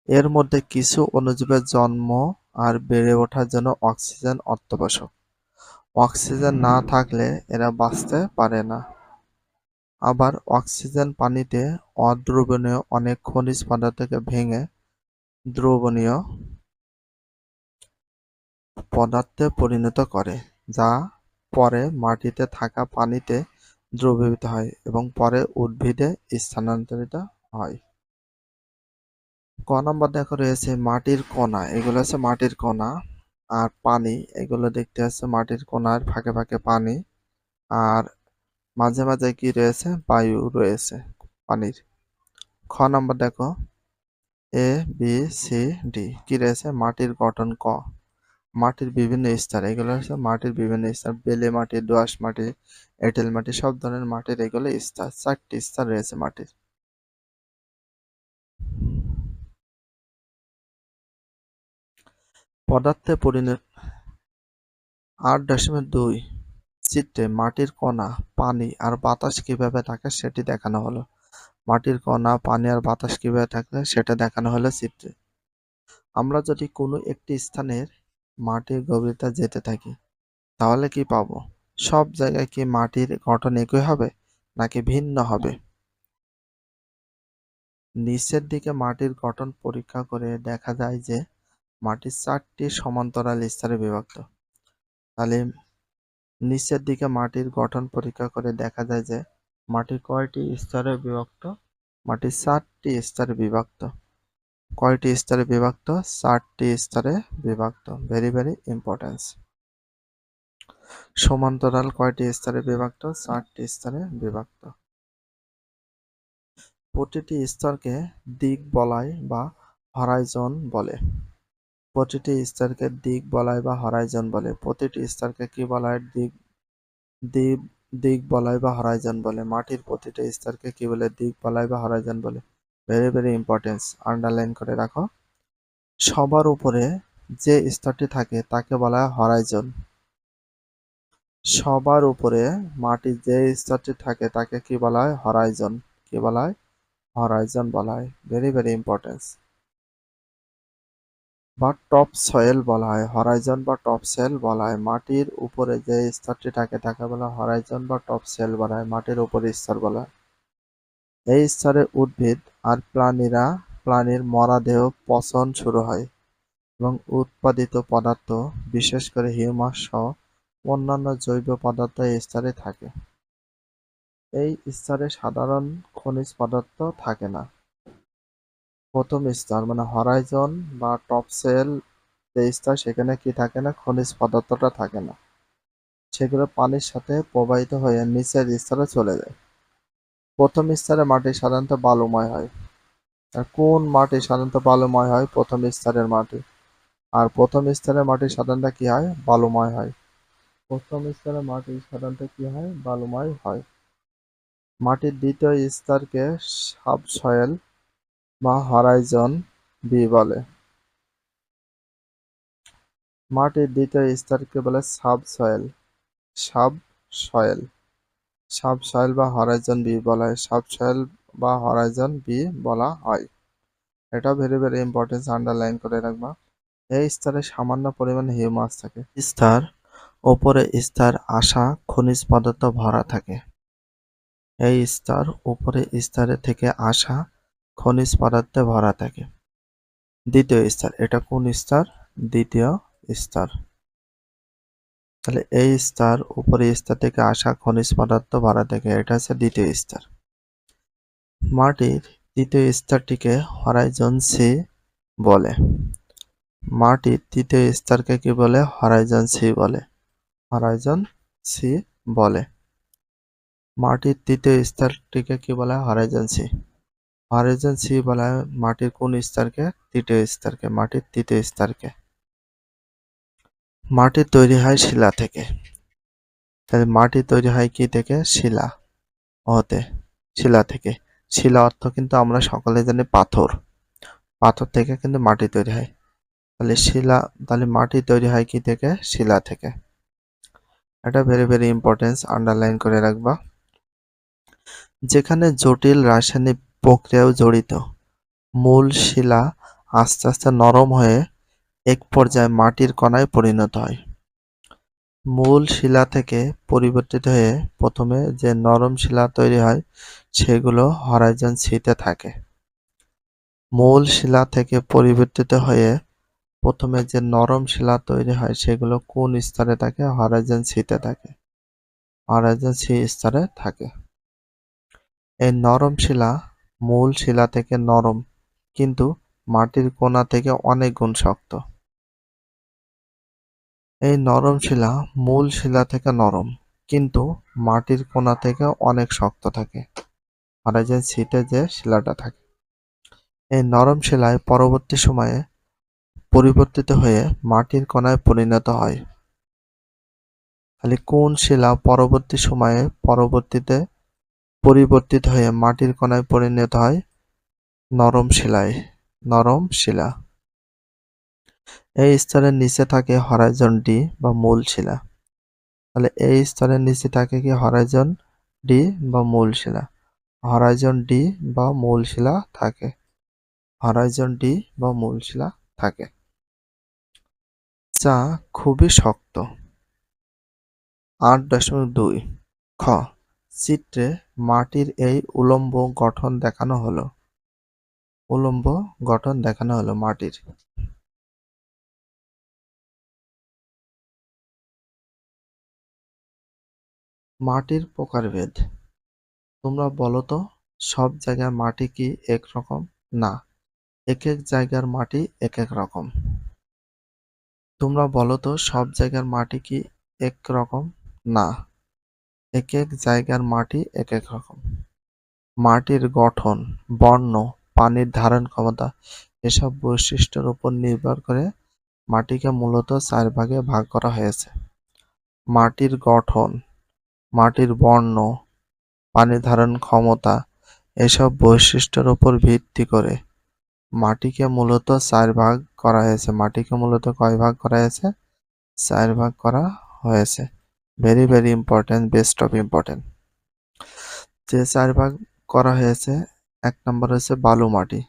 এর মধ্যে কিছু অণুজীবের জন্ম আর বেড়ে ওঠার জন্য অক্সিজেন অত্যাবশ্যক। অক্সিজেন না থাকলে এরা বাঁচতে পারে না। আবার অক্সিজেন পানিতে অদ্রবণীয় অনেক খনিজ পদার্থকে ভেঙে দ্রবণীয় পদার্থে পরিণত করে, যা পরে মাটিতে থাকা পানিতে দ্রবীভূত হয় এবং পরে উদ্ভিদে স্থানান্তরিত হয়। ক নম্বর দেখো রয়েছে মাটির কণা। এগুলো হচ্ছে মাটির কণা। আর পানি, এগুলো দেখতে হচ্ছে মাটির কণার ফাঁকে ফাঁকে পানি। আর মাঝে মাঝে কি রয়েছে? বায়ু রয়েছে পানির। খ নম্বর দেখো এ বি সি ডি কি রয়েছে? মাটির গঠন। ক, মাটির বিভিন্ন স্তর। এগুলো হচ্ছে মাটির বিভিন্ন স্তর। বেলে মাটি, দোআঁশ মাটি, এঁটেল মাটি, সব ধরনের মাটির এগুলো স্তর। 4টি স্তর রয়েছে মাটির। পদার্থে পরিণত 8.2 চিত্রে মাটির কণা, পানি আর বাতাস কিভাবে থাকে সেটি দেখানো হলো। মাটির কণা, পানি আর বাতাস কিভাবে থাকে সেটা দেখানো হলো চিত্রে। আমরা যদি কোনো একটি স্থানের মাটির গভীরতা যেতে থাকি তাহলে কি পাবো? সব জায়গায় কি মাটির গঠন একই হবে নাকি ভিন্ন হবে? নিচের দিকে মাটির গঠন পরীক্ষা করে দেখা যায় যে মাটি 4টি সমান্তরাল স্তরে বিভক্ত। তাহলে নিচের দিকে মাটির গঠন পরীক্ষা করে দেখা যায় যে মাটি কয়টি স্তরে বিভক্ত? মাটি 4টি স্তরে বিভক্ত। কয়টি স্তরে বিভক্ত? 4টি স্তরে বিভক্ত। Very very importance. সমান্তরাল কয়টি স্তরে বিভক্ত? 4টি স্তরে বিভক্ত। প্রতিটি স্তরকে দিক বলয় বা হরাইজন বলে। প্রতিটি স্তরকে দিক বলয় বা হরাইজন বলে। প্রতিটি স্তরকে কি বলা হয়? দিক দিক বলয় বা হরাইজন বলে। মাটির প্রতিটি স্তরকে কি বলে? দিক বলয় বা হরাইজন বলে। ভেরি ভেরি ইম্পর্টেন্স, আন্ডারলাইন করে রাখো। সবার উপরে যে স্তরটি থাকে তাকে বলা হয় হরাইজন। সবার উপরে মাটির যে স্তরটি থাকে তাকে কি বলা হয়? হরাইজন। কি বলা হয়? হরাইজন বলা হয়। Very very importance. বা টপ সয়েল বলা হয়। হরাইজন বা টপ সয়েল বলা হয়। মাটির উপরে যে স্তরটি থাকে তাকে বলা হয় হরাইজন বা টপ সয়েল বলা হয়। মাটির উপরের স্তর বলা হয়। এই স্তরে উদ্ভিদ আর প্রাণীর মরাদেহ পচন শুরু হয় এবং উৎপাদিত পদার্থ, বিশেষ করে হিউমাস সহ অন্যান্য জৈব পদার্থ এই স্তরে থাকে। এই স্তরে সাধারণ খনিজ পদার্থ থাকে না। প্রথম স্তর মানে হরাইজন বা টপ সয়েল যে স্তর, সেখানে কি থাকে না? খনিজ পদার্থটা থাকে না। সেগুলো পানির সাথে প্রবাহিত হয়ে নিচের স্তরে চলে যায়। প্রথম স্তরে মাটি সাধারণত বালুময় হয়। আর কোন মাটি সাধারণত বালুময় হয়? প্রথম স্তরের মাটি। আর প্রথম স্তরের মাটি সাধারণত কি হয়? বালুময় হয়। প্রথম স্তরের মাটি সাধারণত কি হয়? বালুময় হয়। মাটির দ্বিতীয় স্তরকে সাবসয়েল বা হরাইজন বি বলে। মাটির দ্বিতীয় স্তরকে বলে সাবসয়েল। সাবসয়েল সাবসয়েল বা হরাইজন বি বলা হয়। সাবসয়েল বা হরাইজন বি বলা হয়। এটা ভেরি ভেরি ইম্পর্টেন্ট, আন্ডারলাইন করে রাখবা। এই স্তরে সামান্য পরিমাণে হিউমাস থাকে। স্তর ওপরে স্তর আসা খনিজ পদার্থ ভরা থাকে। এই স্তর উপরে স্তরে থেকে আসা খনিজ পদার্থে ভরা থাকে। দ্বিতীয় স্তর, এটা কোন স্তর? দ্বিতীয় স্তর। তাহলে এই স্তর উপরে স্তর থেকে আসা খনিজ পদার্থ ভরা থাকে, এটা হচ্ছে দ্বিতীয় স্তর। মাটির তৃতীয় স্তরটিকে হরাইজন সি বলে। মাটির তৃতীয় স্তরকে কি বলে? হরাইজন সি বলে। হরাইজন সি বলে। মাটির তৃতীয় স্তরটিকে কি বলা হয়? Horizon C. হরাইজন সি বলা হয় মাটির কোন স্তরকে? তৃতীয় স্তরকে। মাটির তৃতীয় স্তরকে। মাটি তৈরি হয় শিলা থেকে। তাহলে মাটি তৈরি হয় কি থেকে? শিলা হতে। শিলা থেকে। শিলা অর্থ কিন্তু আমরা সকলে জানি পাথর। পাথর থেকে কিন্তু মাটি তৈরি হয়। তাহলে মাটি তৈরি হয় কি থেকে? শিলা থেকে। এটা ভেরি ভেরি ইম্পর্টেন্স, আন্ডারলাইন করে রাখবা। যেখানে জটিল রাসায়নিক প্রক্রিয়াও জড়িত, মূল শিলা আস্তে আস্তে নরম হয়ে এক পর্যায়ে মাটির কণায় পরিণত হয়। মূল শিলা থেকে পরিবর্তিত হয়ে প্রথমে যে নরম শিলা তৈরি হয় সেগুলো হরাইজন সিতে থাকে। মূল শিলা থেকে পরিবর্তিত হয়ে প্রথমে যে নরম শিলা তৈরি হয় সেগুলো কোন স্তরে থাকে? হরাইজন সিতে থাকে। হরাইজন সি স্তরে থাকে। এই নরম শিলা মূল শিলা থেকে নরম, কিন্তু মাটির কণা থেকে অনেক গুণ শক্ত। এই নরম শিলা মূল শিলা থেকে নরম, কিন্তু মাটির কণা থেকে অনেক শক্ত থাকে। হরাইজন সিতে যে শিলাটা থাকে, এই নরম শিলায় পরবর্তী সময়ে পরিবর্তিত হয়ে মাটির কণায় পরিণত হয়। তাহলে কোন শিলা পরবর্তী সময়ে পরিবর্তিত হয়ে মাটির কণায় পরিণত হয়? নরম শিলায়। নরম শিলা। এই স্তরের নিচে থাকে হরাইজন ডি বা মূল শিলা। তাহলে এই স্তরের নিচে থাকে কি? হরাইজন ডি বা মূল শিলা। হরাইজন ডি বা মূল শিলা থাকে। হরাইজন ডি বা মূল শিলা থাকে। যা খুবই শক্ত। ৮.২ খ, চিত্রে মাটির এই উলম্ব গঠন দেখানো হলো। উলম্ব গঠন দেখানো হলো মাটির। মাটির প্রকারভেদ। তোমরা বলো তো, সব জায়গার মাটি কি একরকম? না, এক এক জায়গার মাটি এক এক রকম। তোমরা বলো তো, সব জায়গার মাটি কি একরকম না, এক এক জায়গার মাটি এক এক রকম। মাটির গঠন, বর্ণ, পানির ধারণ ক্ষমতা এসব বৈশিষ্ট্যের উপর নির্ভর করে মাটিকে মূলত 4 ভাগে ভাগ করা হয়েছে। মাটির গঠন, মাটির বর্ণ, পানি ধারণ ক্ষমতা এসব বৈশিষ্ট্যের উপর ভিত্তি করে মাটিকে মূলত 4 ভাগ করা হয়েছে। মাটিকে মূলত কয় ভাগ করা হয়েছে? 4 ভাগ করা হয়েছে। Very very important, best of important. যে 4 ভাগ করা হয়েছে, 1 নম্বর হচ্ছে বালু মাটি,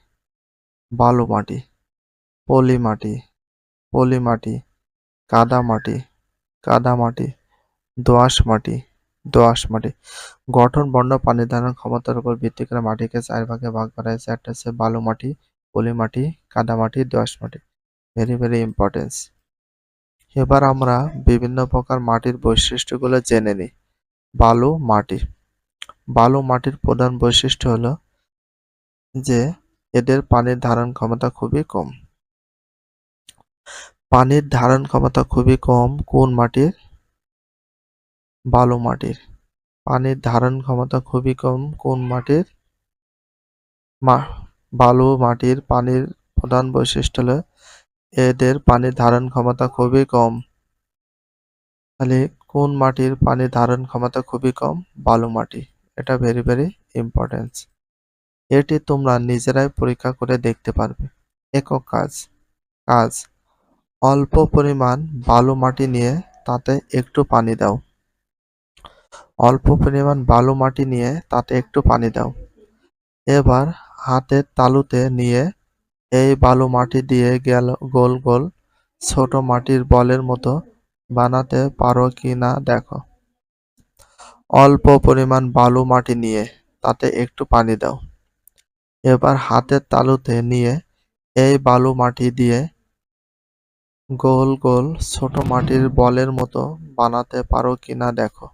বালু মাটি, পলি মাটি, পলি মাটি, কাদা মাটি, কাদা মাটি, দোআঁশ মাটি, দোআঁশ মাটি। গঠন, বর্ণ, পানি ধারণ ক্ষমতার উপর ভিত্তি করে মাটিকে 4 ভাগে ভাগ করা হয়েছে। একটা হচ্ছে বালু মাটি, পলি মাটি, কাদা মাটি, দোআঁশ মাটি। Very very importance. এবার আমরা বিভিন্ন প্রকার মাটির বৈশিষ্ট্যগুলো জেনে নিই। বালু মাটি, বালু মাটির প্রধান বৈশিষ্ট্য হলো যে এদের পানির ধারণ ক্ষমতা খুবই কম। পানির ধারণ ক্ষমতা খুবই কম কোন মাটির? বালু মাটির। পানির ধারণ ক্ষমতা খুবই কম কোন মাটির? বালু মাটির পানির প্রধান বৈশিষ্ট্য হলো এদের পানির ধারণ ক্ষমতা খুবই কম। তাহলে কোন মাটির পানির ধারণ ক্ষমতা খুবই কম? বালু মাটি। এটা ভেরি ভেরি ইম্পর্টেন্স। এটি তোমরা নিজেরাই পরীক্ষা করে দেখতে পারবে। একক কাজ, কাজ অল্প পরিমাণ বালু মাটি নিয়ে তাতে একটু পানি দাও। অল্প পরিমাণ বালু মাটি নিয়ে তাতে একটু পানি দাও। এবার হাতের তালুতে নিয়ে এই বালু মাটি দিয়ে গোল গোল ছোট মাটির বলের মতো বানাতে পারো কি না দেখো। অল্প পরিমাণ বালু মাটি নিয়ে তাতে একটু পানি দাও। এবার হাতের তালুতে নিয়ে এই বালু মাটি দিয়ে গোল গোল ছোট মাটির বলের মতো বানাতে পারো কিনা দেখো।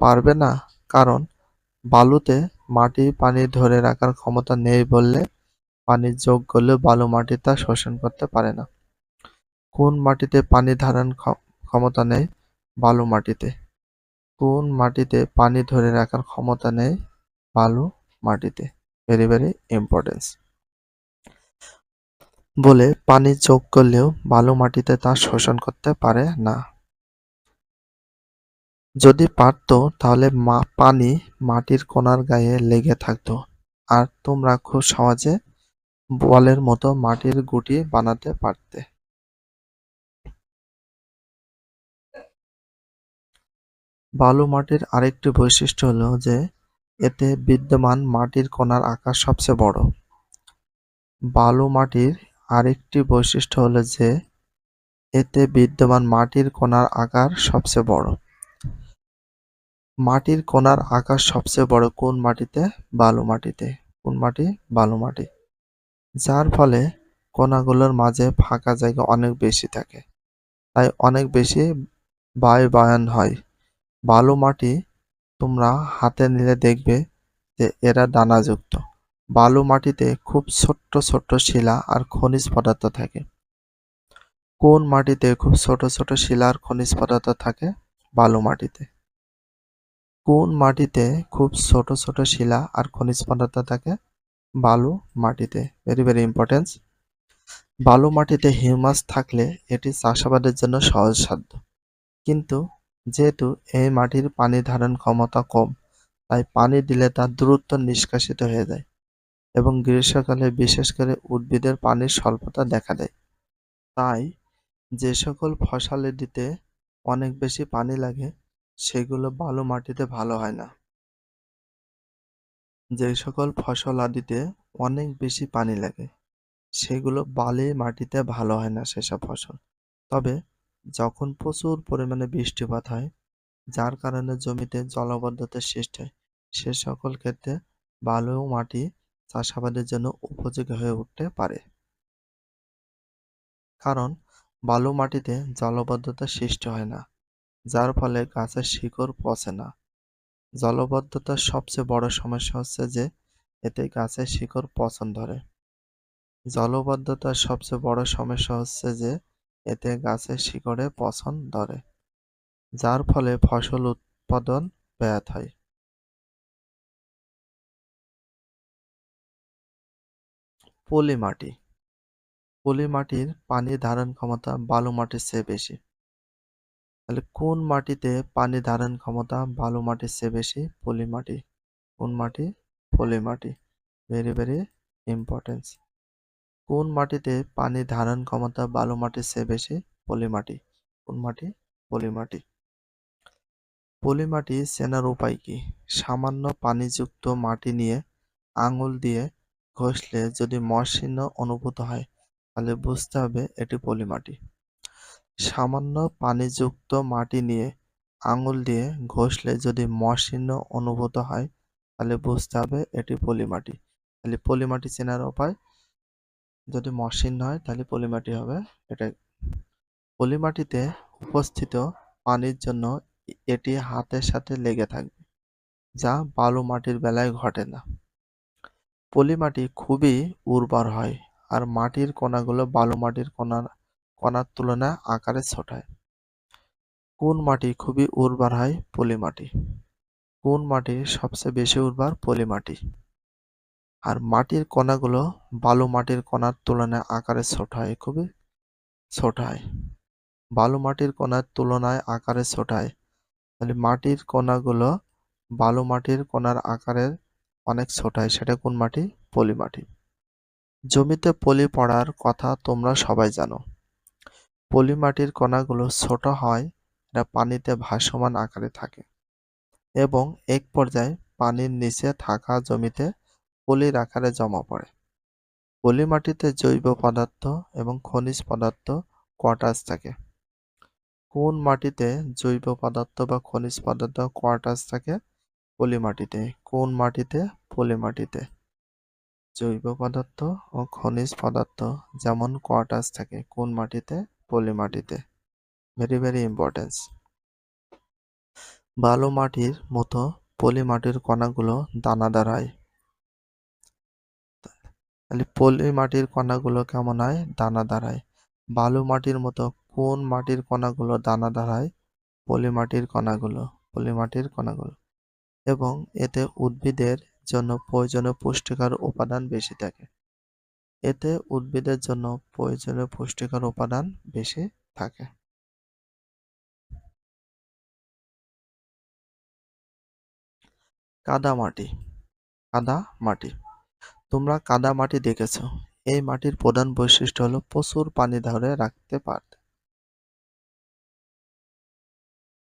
পারবে না, কারণ বালুতে মাটি পানি ধরে রাখার ক্ষমতা নেই বললে পানি যোগ করলেও বালু মাটি তা শোষণ করতে পারে না। কোন মাটিতে পানি ধারণ ক্ষমতা নেই? বালু মাটিতে। কোন মাটিতে পানি ধরে রাখার ক্ষমতা নেই? বালু মাটিতে। Very very importance. বলে পানি যোগ করলেও বালু মাটিতে তা শোষণ করতে পারে না। যদি পারতো তাহলে পানি মাটির কোনার গায়ে লেগে থাকতো আর তোমরা খুব সহজে বলের মতো মাটির গুটি বানাতে পারতে। বালু মাটির আরেকটি বৈশিষ্ট্য হলো যে এতে বিদ্যমান মাটির কণার আকার সবচেয়ে বড়। বালু মাটির আরেকটি বৈশিষ্ট্য হলো যে এতে বিদ্যমান মাটির কণার আকার সবচেয়ে বড়। মাটির কণার আকার সবচেয়ে বড় কোন মাটিতে? বালু মাটিতে। কোন মাটি? বালু মাটি। যার ফলে কণাগুলোর মাঝে ফাঁকা জায়গা অনেক বেশি থাকে, তাই অনেক বেশি বায়বীয় হয়। বালু মাটি তোমরা হাতে নিলে দেখবে যে এরা দানাযুক্ত। বালু মাটিতে খুব ছোট্ট ছোট্ট শিলা আর খনিজ পদার্থ থাকে। কোন মাটিতে খুব ছোট ছোট শিলা আর খনিজ পদার্থ থাকে? বালু মাটিতে। কোন মাটিতে খুব ছোট ছোট শিলা আর খনিজ পদার্থ থাকে? বালু মাটিতে। Very very importance. বালু মাটিতে হিউমাস থাকলে এটি চাষাবাদের জন্য সহজসাধ্য, কিন্তু যেহেতু এই মাটির পানি ধারণ ক্ষমতা কম, তাই পানি দিলে তা দ্রুত নিষ্কাশিত হয়ে যায় এবং গ্রীষ্মকালে বিশেষ করে উদ্ভিদের পানির স্বল্পতা দেখা দেয়। তাই যে সকল ফসলাদিতে অনেক বেশি পানি লাগে সেগুলো বালু মাটিতে ভালো হয় না। যে সকল ফসলাদিতে অনেক বেশি পানি লাগে সেগুলো বালি মাটিতে ভালো হয় না সেসব ফসল। তবে যখন প্রচুর পরিমাণে বৃষ্টিপাত হয় যার কারণে জমিতে জলাবদ্ধতার সৃষ্টি হয় সে সকল ক্ষেত্রে বালু মাটি চাষাবাদের জন্য উপযোগী হয়ে উঠতে পারে। কারণ বালু মাটিতে জলাবদ্ধতার সৃষ্টি হয় না, যার ফলে গাছের শিকড় পচে না। জলাবদ্ধতার সবচেয়ে বড় সমস্যা হচ্ছে যে এতে গাছের শিকড় পচন ধরে। জলাবদ্ধতার সবচেয়ে বড় সমস্যা হচ্ছে যে এতে গাছের শিকড়ে পচন ধরে। যার ফলে ফসল উৎপাদন ব্যাহত হয়। পলি মাটি। পলি মাটির পানি ধারণ ক্ষমতা বালু মাটির চেয়ে বেশি। তাহলে কোন মাটিতে পানি ধারণ ক্ষমতা বালু মাটির চেয়ে বেশি? পলি মাটি। কোন মাটি? পলি মাটি। Very very importance. কোন মাটিতে পানি ধারণ ক্ষমতা বালু মাটির চেয়ে বেশি? পলি মাটি। কোন মাটি? পলি মাটি। পলি মাটি চেনার উপায় কি? সামান্য পানিযুক্ত মাটি নিয়ে আঙুল দিয়ে ঘষলে যদি মসৃণ অনুভূত হয় তাহলে বুঝতে হবে এটি পলি মাটি। সামান্য পানিযুক্ত মাটি নিয়ে আঙুল দিয়ে ঘষলে যদি মসৃণ অনুভূত হয় তাহলে বুঝতে হবে এটি পলি মাটি। তাহলে পলি মাটি চেনার উপায়, যদি মসৃণ হয় তাহলে পলি মাটি হবে। এটাই। পলি মাটিতে উপস্থিত পানির জন্য এটি হাতের সাথে লেগে থাকবে, যা বালু মাটির বেলায় ঘটে না। পলি মাটি খুবই উর্বর হয় আর মাটির কণাগুলো বালু মাটির কণার তুলনায় আকারে ছোট হয়। কোন মাটি খুবই উর্বর হয়? পলি মাটি। কোন মাটি সবচেয়ে বেশি উর্বর? পলি মাটি। আর মাটির কণাগুলো বালু মাটির কণার তুলনায় আকারে ছোট হয়, খুবই ছোট হয়। বালু মাটির কণার তুলনায় আকারে ছোট হয়। তাহলে মাটির কণাগুলো বালু মাটির কণার আকারের অনেক ছোট হয়, সেটা কোন মাটি? পলি মাটি। জমিতে পলি পড়ার কথা তোমরা সবাই জানো। পলি মাটির কণাগুলো ছোট হয়, এরা পানিতে ভাসমান আকারে থাকে এবং এক পর্যায়ে পানির নিচে থাকা জমিতে পলির আকারে জমা পড়ে। পলি মাটিতে জৈব পদার্থ এবং খনিজ পদার্থ কোয়াটার্স থাকে। কোন মাটিতে জৈব পদার্থ বা খনিজ পদার্থ কোয়াটার্স থাকে? পলি মাটিতে। কোন মাটিতে? পলি মাটিতে। জৈব পদার্থ ও খনিজ পদার্থ যেমন কোয়াটার্স থাকে কোন মাটিতে? পলি মাটিতে। Very very importance. বালু মাটির মতো পলি মাটির কণাগুলো দানাদার হয়। তাহলে পলি মাটির কণাগুলো কেমন হয়? দানাদার হয়। বালু মাটির মতো কোন মাটির কণাগুলো দানাদার হয়? পলি মাটির কণাগুলো। পলি মাটির কণাগুলো। এবং এতে উদ্ভিদের জন্য প্রয়োজনীয় পুষ্টিকর উপাদান বেশি থাকে। এতে উদ্ভিদের জন্য প্রয়োজনীয় পুষ্টিকর উপাদান বেশি থাকে। কাদা মাটি। কাদা মাটি। তোমরা কাদা মাটি দেখেছো। এই মাটির প্রধান বৈশিষ্ট্য হলো প্রচুর পানি ধরে রাখতে পারে।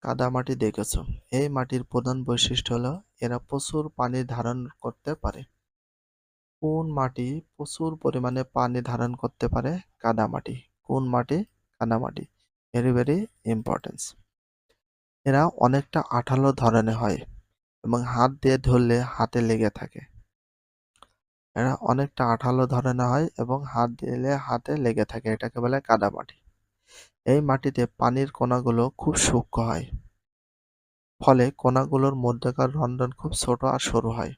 কাদা মাটি দেখেছো। এই মাটির প্রধান বৈশিষ্ট্য হলো এরা প্রচুর পানি ধারণ করতে পারে। কোন মাটি প্রচুর পরিমাণে পানি ধারণ করতে পারে? কাদা মাটি। কোন মাটি? কাদা মাটি। Very very importance. এরা অনেকটা আঠালো ধরনের হয় এবং হাত দিয়ে ধরলে হাতে লেগে থাকে। এরা অনেকটা আঠালো ধরনের হয় এবং হাত দিলে হাতে লেগে থাকে, এটাকে বলে কাদা মাটি। এই মাটিতে পানির কণাগুলো খুব সূক্ষ্ম হয়, ফলে কণাগুলোর মধ্যকার রন্ধ্র খুব ছোট আর সরু হয়।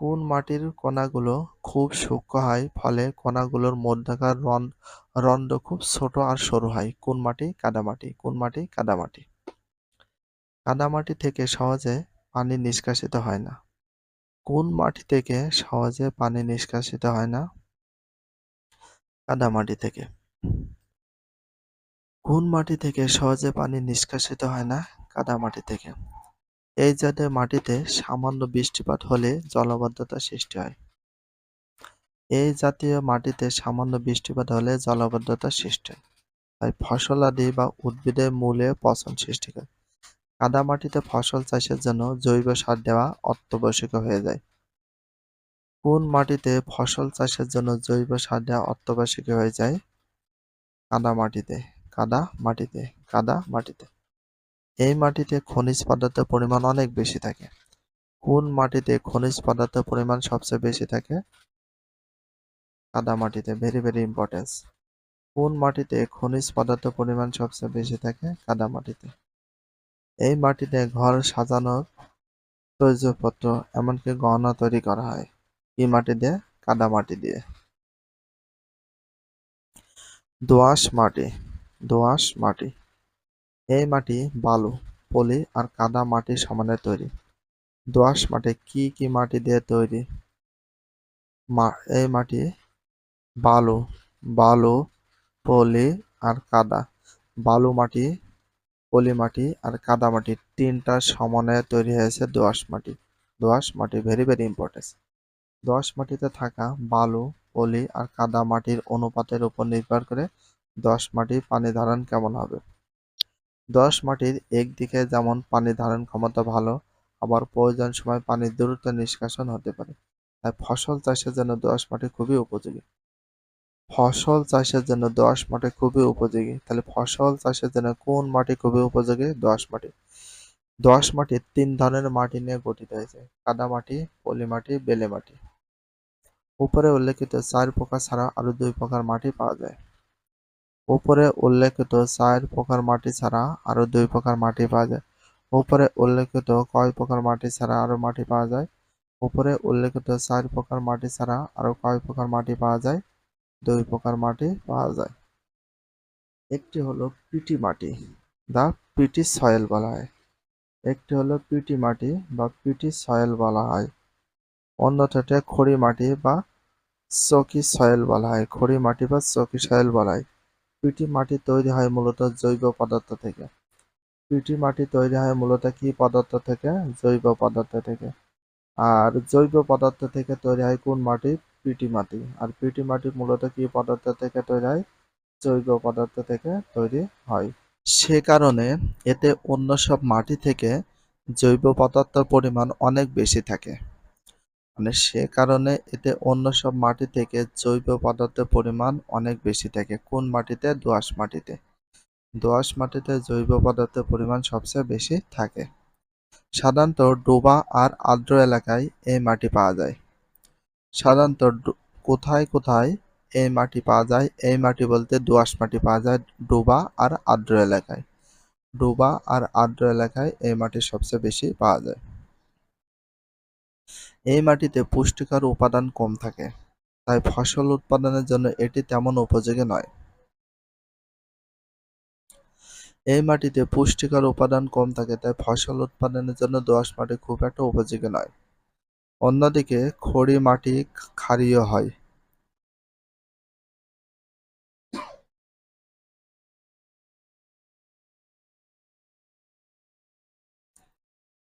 কোন মাটির কণাগুলো খুব সূক্ষ্ম হয়, ফলে কণাগুলোর মধ্যকার রন্ধ্র খুব ছোট আর সরু হয়? কোন মাটি? কাদা মাটি। কোন মাটি? কাদা মাটি। কাদা মাটি থেকে সহজে পানি নিষ্কাশিত হয় না। কোন মাটি থেকে সহজে পানি নিষ্কাশিত হয় না? কাদা মাটি থেকে। কোন মাটি থেকে সহজে পানি নিষ্কাশিত হয় না? কাদা মাটি থেকে। এই জাতীয় মাটিতে সামান্য বৃষ্টিপাত হলে জলাবদ্ধতা সৃষ্টি হয়। এই জাতীয় মাটিতে সামান্য বৃষ্টিপাত হলে জলাবদ্ধতা সৃষ্টি হয়। তাই ফসলাদি বা উদ্ভিদের মূলে পচন সৃষ্টি করে। কাদা মাটিতে ফসল চাষের জন্য জৈব সার দেওয়া অত্যাবশ্যক হয়ে যায়। কোন মাটিতে ফসল চাষের জন্য জৈব সার দেওয়া অত্যাবশ্যক হয়ে যায়? কাদা মাটিতে। কাদা মাটিতে। কাদা মাটিতে। এই মাটিতে খনিজ পদার্থের পরিমাণ অনেক বেশি থাকে। কোন মাটিতে খনিজ পদার্থের পরিমাণ সবচেয়ে বেশি থাকে? কাদা মাটিতে। Very very importance. কোন মাটিতে খনিজ পদার্থের পরিমাণ সবচেয়ে বেশি থাকে? কাদা মাটিতে। এই মাটিতে ঘর সাজানোর প্রয়োজনপত্র এমনকি গহনা তৈরি করা হয়। কি মাটি দিয়ে? কাদা মাটি দিয়ে। দোআঁশ মাটি। দোআঁশ মাটি। এই মাটি বালু, পলি আর কাদা মাটির সমানে তৈরি। দোআঁশ মাটি কি কি মাটি দিয়ে তৈরি? এই মাটি বালু, বালু, পলি আর কাদা। বালু মাটি, পলি মাটি আর কাদা মাটি তিনটার সমন্বয়ে তৈরি হয়েছে দোআঁশ মাটি। দোআঁশ মাটি ভেরি ভেরি ইম্পর্টেন্ট। দোআঁশ মাটিতে থাকা বালু, পলি আর কাদা মাটির অনুপাতের উপর নির্ভর করে দোআঁশ মাটির পানি ধারণ কেমন হবে। দোআঁশ মাটির একদিকে যেমন পানি ধারণ ক্ষমতা ভালো, আবার প্রয়োজন সময় পানি দ্রুত নিষ্কাশন হতে পারে। তাই ফসল চাষের জন্য দোআঁশ মাটি খুবই উপযোগী। ফসল চাষের জন্য দোআঁশ মাটি খুবই উপযোগী। তাহলে ফসল চাষের জন্য কোন মাটি খুবই উপযোগী? দোআঁশ মাটি। দোআঁশ মাটি তিন ধরনের মাটি নিয়ে গঠিত হয়েছে: কাদা মাটি, পলি মাটি, বেলে মাটি। উপরে উল্লেখিত চার প্রকার ছাড়া আরো দুই প্রকার মাটি পাওয়া যায়। উপরে উল্লেখিত চার প্রকার মাটি ছাড়া আরো দুই প্রকার মাটি পাওয়া যায়। উপরে উল্লেখিত কয় প্রকার মাটি ছাড়া আরো মাটি পাওয়া যায়? উপরে উল্লেখিত চার প্রকার মাটি ছাড়া আরো কয় প্রকার মাটি পাওয়া যায়? দুই প্রকার মাটি পাওয়া যায়। একটি হলো পিটি মাটি, দা পিটি সয়েল বলা হয়। একটি হলো পিটি মাটি বা পিটি সয়েল বলা হয়। অন্যটাকে খড়ি মাটি বা চকি সয়েল বলা হয়। খড়ি মাটি বা চকি সয়েল বলা হয়। পিটি মাটি তৈরি হয় মূলত জৈব পদার্থ থেকে। পিটি মাটি তৈরি হয় মূলত কি পদার্থ থেকে? জৈব পদার্থ থেকে। আর জৈব পদার্থ থেকে তৈরি হয় কোন মাটি? পিটি মাটি। আর পিটি মাটি মূলত কি পদার্থ থেকে তৈরি হয়? জৈব পদার্থ থেকে তৈরি হয়। সে কারণে এতে অন্য সব মাটি থেকে জৈব পদার্থের পরিমাণ অনেক বেশি থাকে। সে কারণে এতে অন্য সব মাটি থেকে জৈব পদার্থের পরিমাণ অনেক বেশি থাকে। কোন মাটিতে? দোআঁশ মাটিতে। দোআঁশ মাটিতে জৈব পদার্থের পরিমাণ সবচেয়ে বেশি থাকে। সাধারণত ডোবা আর আর্দ্র এলাকায় এই মাটি পাওয়া যায়। সাধারণত কোথায় কোথায় এই মাটি পাওয়া যায়? এই মাটি বলতে দোআঁশ মাটি পাওয়া যায় ডোবা আর আর্দ্র এলাকায়। ডোবা আর আর্দ্র এলাকায় এই মাটি সবচেয়ে বেশি পাওয়া যায়। এই মাটিতে পুষ্টিকর উপাদান কম থাকে, তাই ফসল উৎপাদনের জন্য এটি তেমন উপযোগী নয়। এই মাটিতে পুষ্টিকর উপাদান কম থাকে, তাই ফসল উৎপাদনের জন্য দোআঁশ মাটি খুব একটা উপযোগী নয়। অন্যদিকে খড়ি মাটি ক্ষারীয় হয়।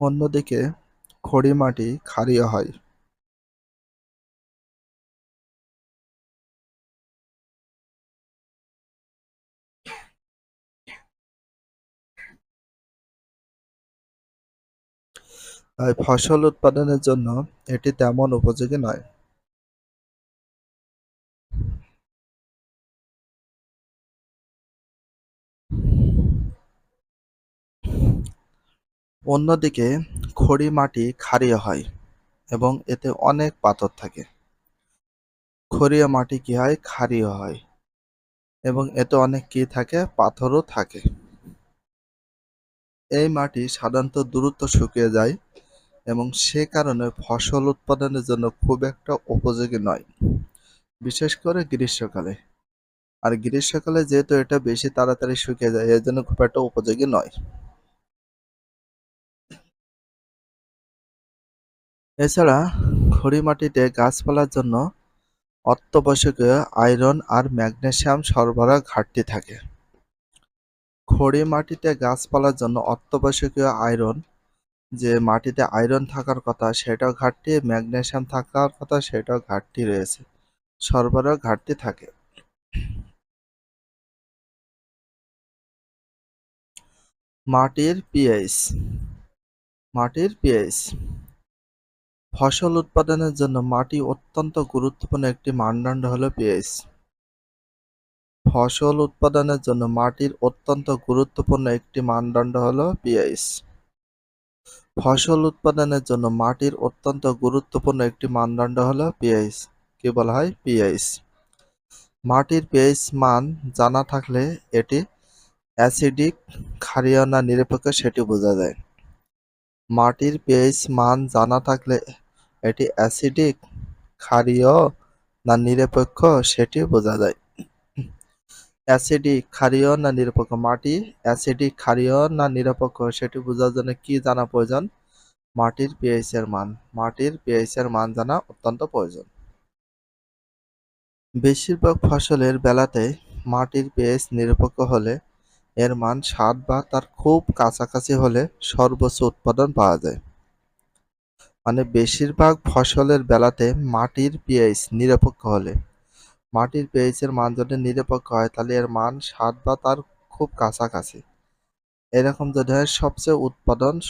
অন্যদিকে খড়ি মাটি ক্ষারীয় হয়। তাই ফসল উৎপাদনের জন্য এটি তেমন উপযোগী নয়। অন্যদিকে খড়ি মাটি ক্ষারীয় হয় এবং এতে অনেক পাথর থাকে। ক্ষারীয় মাটি কি হয়? ক্ষারীয় হয় এবং এতে অনেক কি থাকে? পাথরও থাকে। এই মাটি সাধারণত দ্রুত শুকিয়ে যায় এবং সে কারণে ফসল উৎপাদনের জন্য খুব একটা উপযোগী নয়, বিশেষ করে গ্রীষ্মকালে। আর গ্রীষ্মকালে যেহেতু এটা বেশি তাড়াতাড়ি শুকিয়ে যায়, এর জন্য খুব একটা উপযোগী নয়। এছাড়া খড়ি মাটিতে গাছপালার জন্য অত্যাবশ্যকীয় আয়রন আর ম্যাগনেসিয়াম সরবরাহ ঘাটতি থাকে। খড়ি মাটিতে গাছপালার জন্য অত্যাবশ্যকীয় আয়রন, যে মাটিতে আয়রন থাকার কথা সেটাও ঘাটতি, ম্যাগনেসিয়াম থাকার কথা সেটাও ঘাটতি রয়েছে, সরবরাহ ঘাটতি থাকে। মাটির পিএইচ। মাটির পিএইচ ফসল উৎপাদনের জন্য মাটি অত্যন্ত গুরুত্বপূর্ণ একটি মানদণ্ড হলো পিএইচ। ফসল উৎপাদনের জন্য মাটির অত্যন্ত গুরুত্বপূর্ণ একটি মানদণ্ড হলো পিএইচ। ফসল উৎপাদনের জন্য মাটির অত্যন্ত গুরুত্বপূর্ণ একটি মানদণ্ড হলো পিএইচ। কি বলা হয়? পিএইচ। মাটির পিএইচ মান জানা থাকলে এটি অ্যাসিডিক, ক্ষারীয় না নিরপেক্ষ সেটি বোঝা যায়। মাটির পিএইচ মান জানা থাকলে এটি অ্যাসিডিক, ক্ষারীয় না নিরপেক্ষ সেটি বোঝা যায়। অ্যাসিডিক, ক্ষারীয় না নিরপেক্ষ? মাটি অ্যাসিডিক, ক্ষারীয় না নিরপেক্ষ সেটি বোঝার জন্য কি জানা প্রয়োজন? মাটির পিএইচ এর মান। মাটির পিএইচ এর মান জানা অত্যন্ত প্রয়োজন। বেশিরভাগ ফসলের বেলাতে মাটির পিএইচ নিরপেক্ষ হলে এর মান ৭ বা তার খুব কাছাকাছি হলে সর্বোচ্চ উৎপাদন পাওয়া যায়। মানে বেশিরভাগ ফসলের বেলাতে মাটির পিএইচ নিরপেক্ষ হলে, মাটির পিএইচ এর মান যদি নিরপেক্ষ হয় তাহলে এর মান ৭ বা তার খুব কাছাকাছি। এরকম যদি হয় সবচেয়ে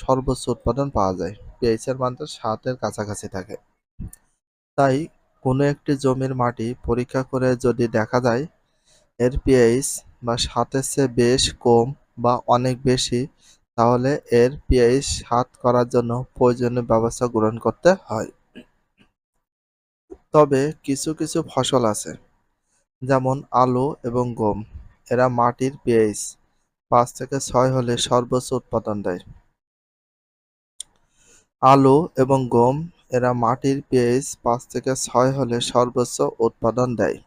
সর্বোচ্চ উৎপাদন পাওয়া যায়। পিএইচ এর মানটা ৭ এর কাছাকাছি থাকে। তাই কোনো একটি জমির মাটি পরীক্ষা করে যদি দেখা যায় এর পিএইচ বা ৭ এর চেয়ে বেশ কম বা অনেক বেশি, তাহলে এর পিএইচ ৭ করার জন্য প্রয়োজনীয় ব্যবস্থা গ্রহণ করতে হয়। তবে কিছু কিছু ফসল আছে, যেমন আলু এবং গম, এরা মাটির পিএইচ ৫ থেকে ৬ হলে সর্বোচ্চ উৎপাদন দেয়। আলু এবং গম এরা মাটির পিএইচ ৫ থেকে ৬ হলে সর্বোচ্চ উৎপাদন দেয়।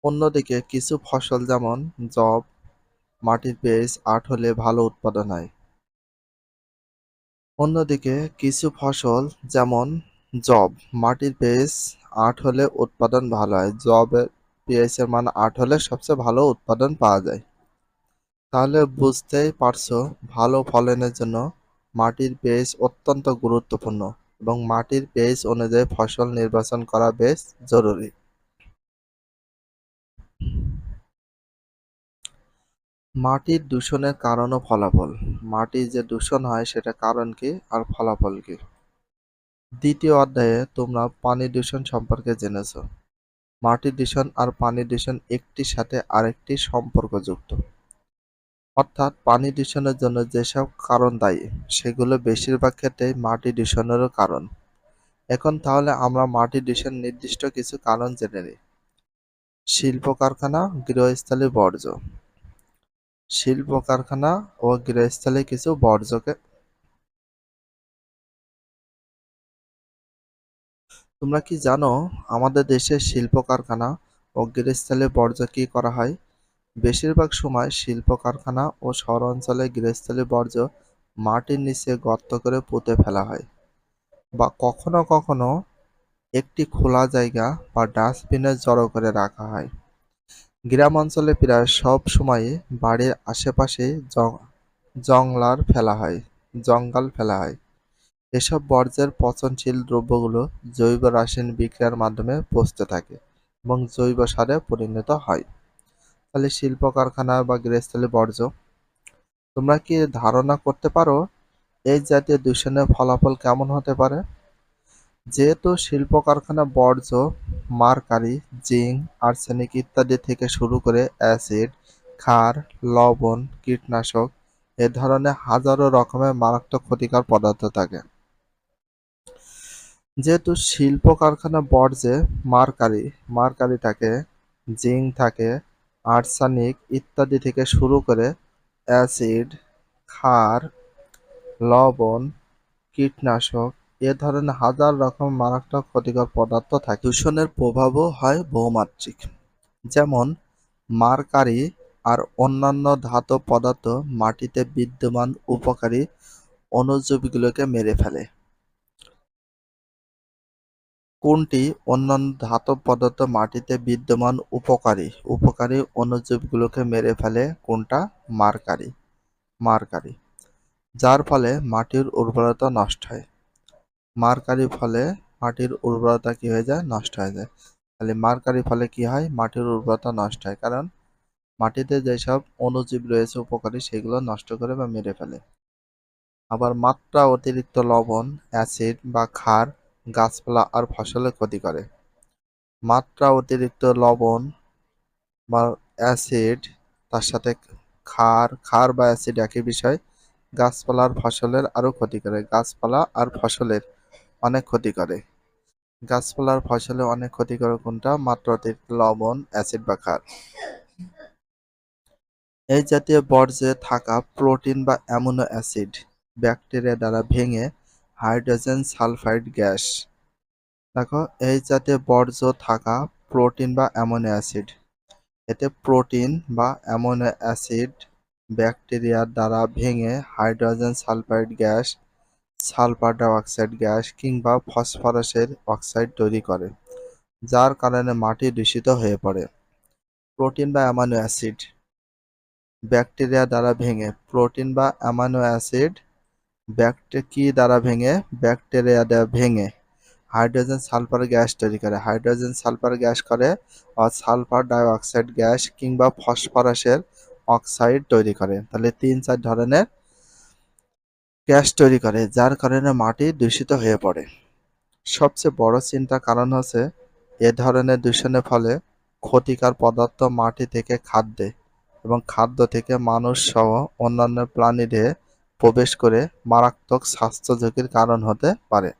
অন্যদিকে কিছু ফসল যেমন যব, মাটির পিএইচ ৮ হলে ভালো উৎপাদন হয়। অন্যদিকে কিছু ফসল যেমন যব, মাটির পিএইচ ৮ হলে উৎপাদন ভালো হয়। যবের পিএইচ এর মান ৮ হলে সবচেয়ে ভালো উৎপাদন পাওয়া যায়। তাহলে বুঝতেই পারছো ভালো ফলনের জন্য মাটির পিএইচ অত্যন্ত গুরুত্বপূর্ণ এবং মাটির পিএইচ অনুযায়ী ফসল নির্বাচন করা বেশ জরুরি। মাটির দূষণের কারণ ও ফলাফল। মাটির যে দূষণ হয় সেটা কারণ কি আর ফলাফল কি? দ্বিতীয় অধ্যায়ে তোমরা পানি দূষণ সম্পর্কে জেনেছ। মাটি দূষণ আর পানি দূষণ একটির সাথে আরেকটি সম্পর্কযুক্ত। অর্থাৎ পানি দূষণের জন্য যেসব কারণ দায়ী সেগুলো বেশিরভাগ ক্ষেত্রেই মাটি দূষণেরও কারণ। এখন তাহলে আমরা মাটি দূষণের নির্দিষ্ট কিছু কারণ জেনে নিই। শিল্প কারখানা, গৃহস্থালী বর্জ্য। শিল্প কারখানা ও গৃহস্থালী কিছু বর্জ্যকে তোমরা কি জানো আমাদের দেশে শিল্প কারখানা ও গৃহস্থালী বর্জ্য কি করা হয়? বেশিরভাগ সময় শিল্প কারখানা ও শহরাঞ্চলে গৃহস্থালী বর্জ্য মাটির নিচে গর্ত করে পুঁতে ফেলা হয়, বা কখনো কখনো একটি খোলা জায়গা বা ডাস্টবিনে জড়ো করে রাখা হয়। গ্রাম অঞ্চলে প্রায় সব সময়ই বাড়ির আশেপাশে জঙ্গল ফেলা হয়। এসব বর্জ্যের পচনশীল দ্রব্যগুলো জৈব রাসায়নিক বিক্রিয়ার মাধ্যমে পচতে থাকে এবং জৈব সারে পরিণত হয়। তাহলে শিল্প কারখানা বা গৃহস্থালী বর্জ্য, তোমরা কি ধারণা করতে পারো এই জাতীয় দূষণের ফলাফল কেমন হতে পারে? যেহেতু শিল্প কারখানা বর্জ্য মার্কারি, জিঙ্ক, আর্সেনিক ইত্যাদি থেকে শুরু করে অ্যাসিড, ক্ষার, লবণ, কীটনাশক এ ধরনের হাজারো রকমের মারাত্মক ক্ষতিকর পদার্থ থাকে। যেহেতু শিল্প কারখানা বর্জ্যে মার্কারি থাকে, জিঙ্ক থাকে, আর্সেনিক ইত্যাদি থেকে শুরু করে অ্যাসিড, ক্ষার, লবণ, কীটনাশক এ ধরনের হাজার রকম মারাত্মক ক্ষতিকর পদার্থ থাকে। দূষণের প্রভাবও হয় বহুমাত্রিক। যেমন মার্কারি আর অন্যান্য ধাতব পদার্থ মাটিতে বিদ্যমান উপকারী অণুজীবগুলোকে মেরে ফেলে। কোনটি? অন্যান্য ধাতব পদার্থ মাটিতে বিদ্যমান উপকারী অণুজীবগুলোকে মেরে ফেলে। কোনটা? মার্কারি, যার ফলে মাটির উর্বরতা নষ্ট হয়। মার্কারির ফলে মাটির উর্বরতা কি হয়ে যায়? নষ্ট হয়ে যায়। তাহলে মার্কারির ফলে কি হয়? মাটির উর্বরতা নষ্ট হয়, কারণ মাটিতে যেসব অণুজীব রয়েছে উপকারী সেগুলো নষ্ট করে বা মেরে ফেলে। আবার মাত্রা অতিরিক্ত লবণ, অ্যাসিড বা ক্ষার গাছপালা আর ফসলের ক্ষতি করে। মাত্রা অতিরিক্ত লবণ বা অ্যাসিড, তার সাথে ক্ষার বা অ্যাসিড একই বিষয়, গাছপালা আর ফসলের আরও ক্ষতি করে। গাছপালা আর ফসলের অনেক ক্ষতি করে। গাছপালা আর ফসলে অনেক ক্ষতি করে কোনটা? মাত্রা অতিরিক্ত লবণ, অ্যাসিড বা ক্ষার। এই জাতীয় বর্জ্যে থাকা প্রোটিন বা অ্যামিনো অ্যাসিড ব্যাকটেরিয়া দ্বারা ভেঙে হাইড্রোজেন সালফাইড গ্যাস। দেখো, এই জাতীয় বর্জ্য থাকা প্রোটিন বা অ্যামিনো অ্যাসিড এতে প্রোটিন বা অ্যামিনো অ্যাসিড ব্যাকটেরিয়ার দ্বারা ভেঙে hydrogen sulphide gas, sulphur dioxide gas কিংবা ফসফরাসের অক্সাইড তৈরি করে, যার কারণে মাটি দূষিত হয়ে পড়ে। প্রোটিন বা অ্যামিনো অ্যাসিড ব্যাকটেরিয়া দ্বারা ভেঙে, প্রোটিন বা অ্যামিনো অ্যাসিড কি দ্বারা ভেঙে? ব্যাকটেরিয়া দ্বারা ভেঙে হাইড্রোজেন সালফার গ্যাস তৈরি করে, হাইড্রোজেন সালফার গ্যাস করে, আর সালফার ডাইঅক্সাইড গ্যাস কিংবা ফসফরাসের অক্সাইড তৈরি করে। তাহলে 3-4 ধরনের গ্যাস তৈরি করে, যার কারণে মাটি দূষিত হয়ে পড়ে। সবচেয়ে বড় চিন্তার কারণ হচ্ছে এ ধরনের দূষণের ফলে ক্ষতিকর পদার্থ মাটি থেকে খাদ্যে এবং খাদ্য থেকে মানুষ সহ অন্যান্য প্রাণীদেহে প্রবেশ করে মারাত্মক স্বাস্থ্য ঝুঁকির কারণ হতে পারে।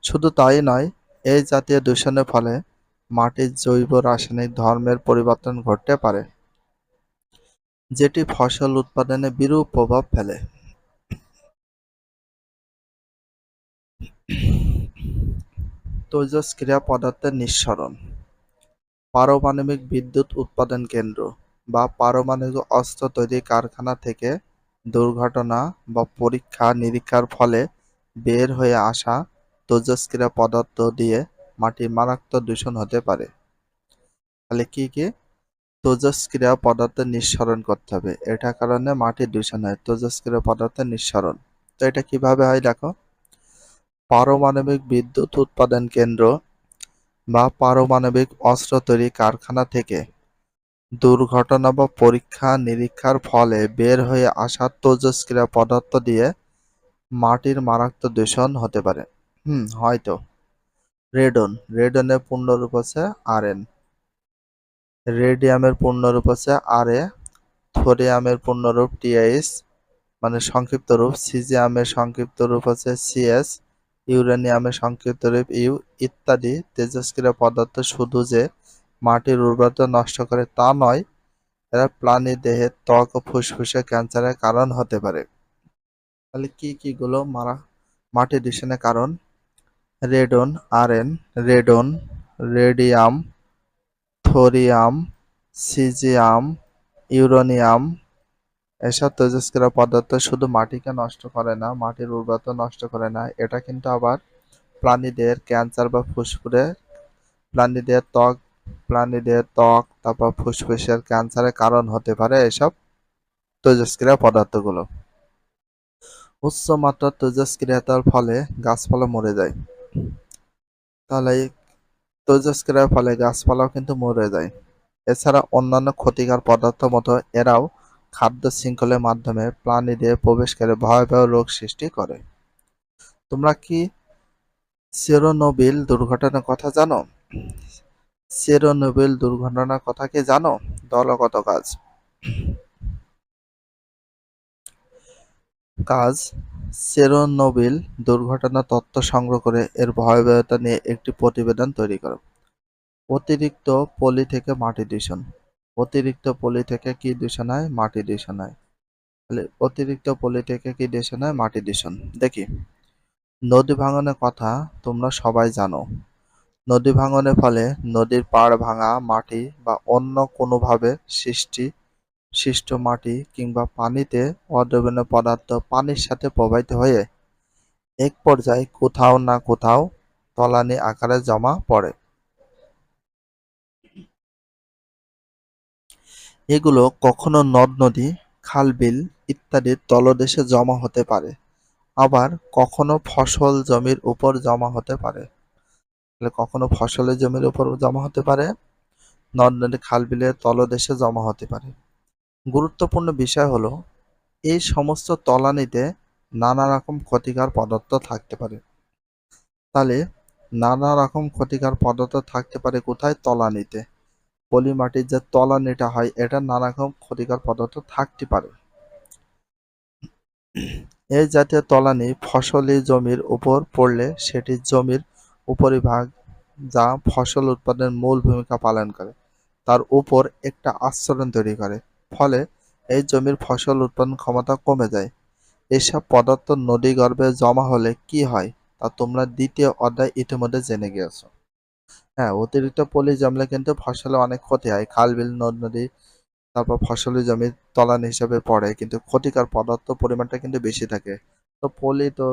শুধু তাই নয়, এই জাতীয় দূষণের ফলে মাটির জৈব রাসায়নিক ধর্মের পরিবর্তন ঘটতে পারে, যেটি ফসল উৎপাদনে বিরূপ প্রভাব ফেলে। তেজস্ক্রিয় পদার্থের নিঃসরণ। পারমাণবিক বিদ্যুৎ উৎপাদন কেন্দ্র বা পারমাণবিক অস্ত্র তৈরি কারখানা থেকে দুর্ঘটনা বা পরীক্ষা-নিরীক্ষার ফলে বের হয়ে আসা তেজস্ক্রিয় পদার্থ দিয়ে মাটির মারাত্মক দূষণ হতে পারে। তাহলে কি কি? তেজস্ক্রিয় পদার্থের নিঃসরণ করতে হবে, এটার কারণে মাটির দূষণ হয়, তেজস্ক্রিয় পদার্থের নিঃসরণ। তো এটা কিভাবে হয় দেখো, পারমাণবিক বিদ্যুৎ উৎপাদন কেন্দ্র বা পারমাণবিক অস্ত্র তৈরি কারখানা থেকে দুর্ঘটনা বা পরীক্ষা-নিরীক্ষার ফলে বের হয়ে আসা তেজস্ক্রিয় পদার্থ দিয়ে মাটির মারাত্মক দূষণ হতে পারে। হয়তো। রেডন, রেডনের পূর্ণরূপ হচ্ছে আরএন। রেডিয়ামের পূর্ণরূপ হচ্ছে আরএ। থোরিয়ামের পূর্ণরূপ টিএইচ, মানে সংক্ষিপ্ত রূপ। সিজিয়ামের সংক্ষিপ্ত রূপ হচ্ছে সিএস। ইউরেনিয়ামের সংক্ষিপ্ত রূপ ইউ, ইত্যাদি। তেজস্ক্রিয় পদার্থ শুধু যে মাটির উর্বরতা নষ্ট করে তা নয়, এরা প্রাণীর দেহে ত্বক ও ফুসফুসে ক্যান্সারের কারণ হতে পারে। তাহলে কি গুলো মাটি দূষণের কারণ? Radon, R, radon, radium, thorium, caesium, uranium. এসব তেজস্ক্রিয় পদার্থ শুধু মাটিকে নষ্ট করে না, মাটির উর্বরতা নষ্ট করে না, এটা কিন্তু আবার প্রাণীদের ক্যান্সার বা ফুসফুসে, প্রাণীদের ত্বক তারপর ফুসফুসের ক্যান্সারের কারণ হতে পারে এসব তেজস্ক্রিয় পদার্থগুলো। উচ্চ মাত্রার তেজস্ক্রিয়তার ফলে গাছপালা মরে যায়। তাহলে এই তেজস্ক্রিয়ার ফলে গাছপালাও কিন্তু মরে যায়। এছাড়া অন্যান্য ক্ষতিকর পদার্থ মতো এরাও খাদ্য শৃঙ্খলের মাধ্যমে প্রাণীদের প্রবেশ করে ভয়াবহ রোগ সৃষ্টি করে। তোমরা কি চেরনোবিল দুর্ঘটনার কথা জানো? চেরনোবিল দুর্ঘটনার কথা কি জানো? দলগত কাজ। চেরনোবিল দুর্ঘটনার তথ্য সংগ্রহ করে এর ভয়াবহতা নিয়ে একটি প্রতিবেদন তৈরি করো। অতিরিক্ত পলি থেকে মাটি দূষণ। অতিরিক্ত পলি থেকে কি দূষণ হয়? মাটি দূষণ হয়। তাহলে অতিরিক্ত পলি থেকে কি দূষণ হয়? মাটি দূষণ। দেখি, নদী ভাঙনের কথা তোমরা সবাই জানো। নদী ভাঙনের ফলে নদীর পাড় ভাঙা, মাটি বা অন্য কোনোভাবে সৃষ্ট মাটি কিংবা পানিতে অদ্রবণীয় পদার্থ পানির সাথে প্রবাহিত হয়ে এক পর্যায়ে কোথাও না কোথাও তলানি আকারে জমা পড়ে। এগুলো কখনো নদ-নদী, খাল-বিল ইত্যাদির তলদেশে জমা হতে পারে, আবার কখনো ফসল জমির উপর জমা হতে পারে। তাহলে কখনো ফসলের জমির উপর জমা হতে পারে, নদ-নদী, খাল-বিলের তলদেশে জমা হতে পারে। গুরুত্বপূর্ণ বিষয় হলো এই সমস্ত তলানিতে নানা রকম ক্ষতিকর পদার্থ থাকতে পারে। তাহলে নানা রকম ক্ষতিকর পদার্থ থাকতে পারে কোথায়? তলানিতে। পলি মাটির যে তলানিটা হয় এটা নানা রকম ক্ষতিকর পদার্থ থাকতে পারে। এই জাতীয় তলানি ফসলি জমির উপর পড়লে সেটি জমির উপরিভাগ, যা ফসল উৎপাদনের মূল ভূমিকা পালন করে, তার উপর একটা আস্তরণ তৈরি করে। ফলে এই জমির ফসল উৎপাদন ক্ষমতা কমে যায়। এসব পদার্থ নদীগর্ভে জমা হলে কি হয় তা তোমরা দ্বিতীয় অধ্যায় ইতিমধ্যে জেনে গিয়েছো। হ্যাঁ, অতিরিক্ত পলি জমলে কিন্তু ফসলে অনেক ক্ষতি হয়। খাল, বিল, নদ-নদী তারপর ফসলি জমির তলান হিসেবে পড়ে, কিন্তু ক্ষতিকর পদার্থ পরিমাণটা কিন্তু বেশি থাকে। তো পলি তো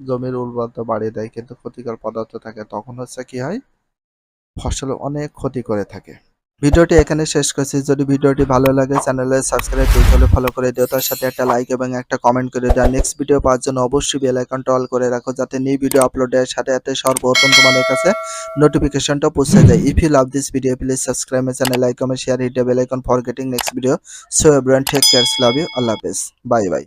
জমির উর্বরতা বাড়িয়ে দেয়, কিন্তু ক্ষতিকর পদার্থ থাকে, তখন হচ্ছে কি হয়, ফসলে অনেক ক্ষতি করে থাকে। ভিডিওটি এখানে শেষ করছি। যদি ভিডিওটি ভালো লাগে চ্যানেলে সাবস্ক্রাইব করতে হলে ফলো করে দিও, তার সাথে একটা লাইক এবং একটা কমেন্ট করে দিও। নেক্সট ভিডিও পাওয়ার জন্য অবশ্যই বেল আইকনটা অল করে রাখো, যাতে নিউ ভিডিও আপলোডের সাথে সাথে সর্বপ্রথম তোমাদের কাছে নোটিফিকেশনটা পৌঁছে যায়। If you love this video please subscribe my channel, like, comment, share, hit the bell icon for getting next video. So everyone take care, love you, আল্লাহ হাফেজ, বাই বাই।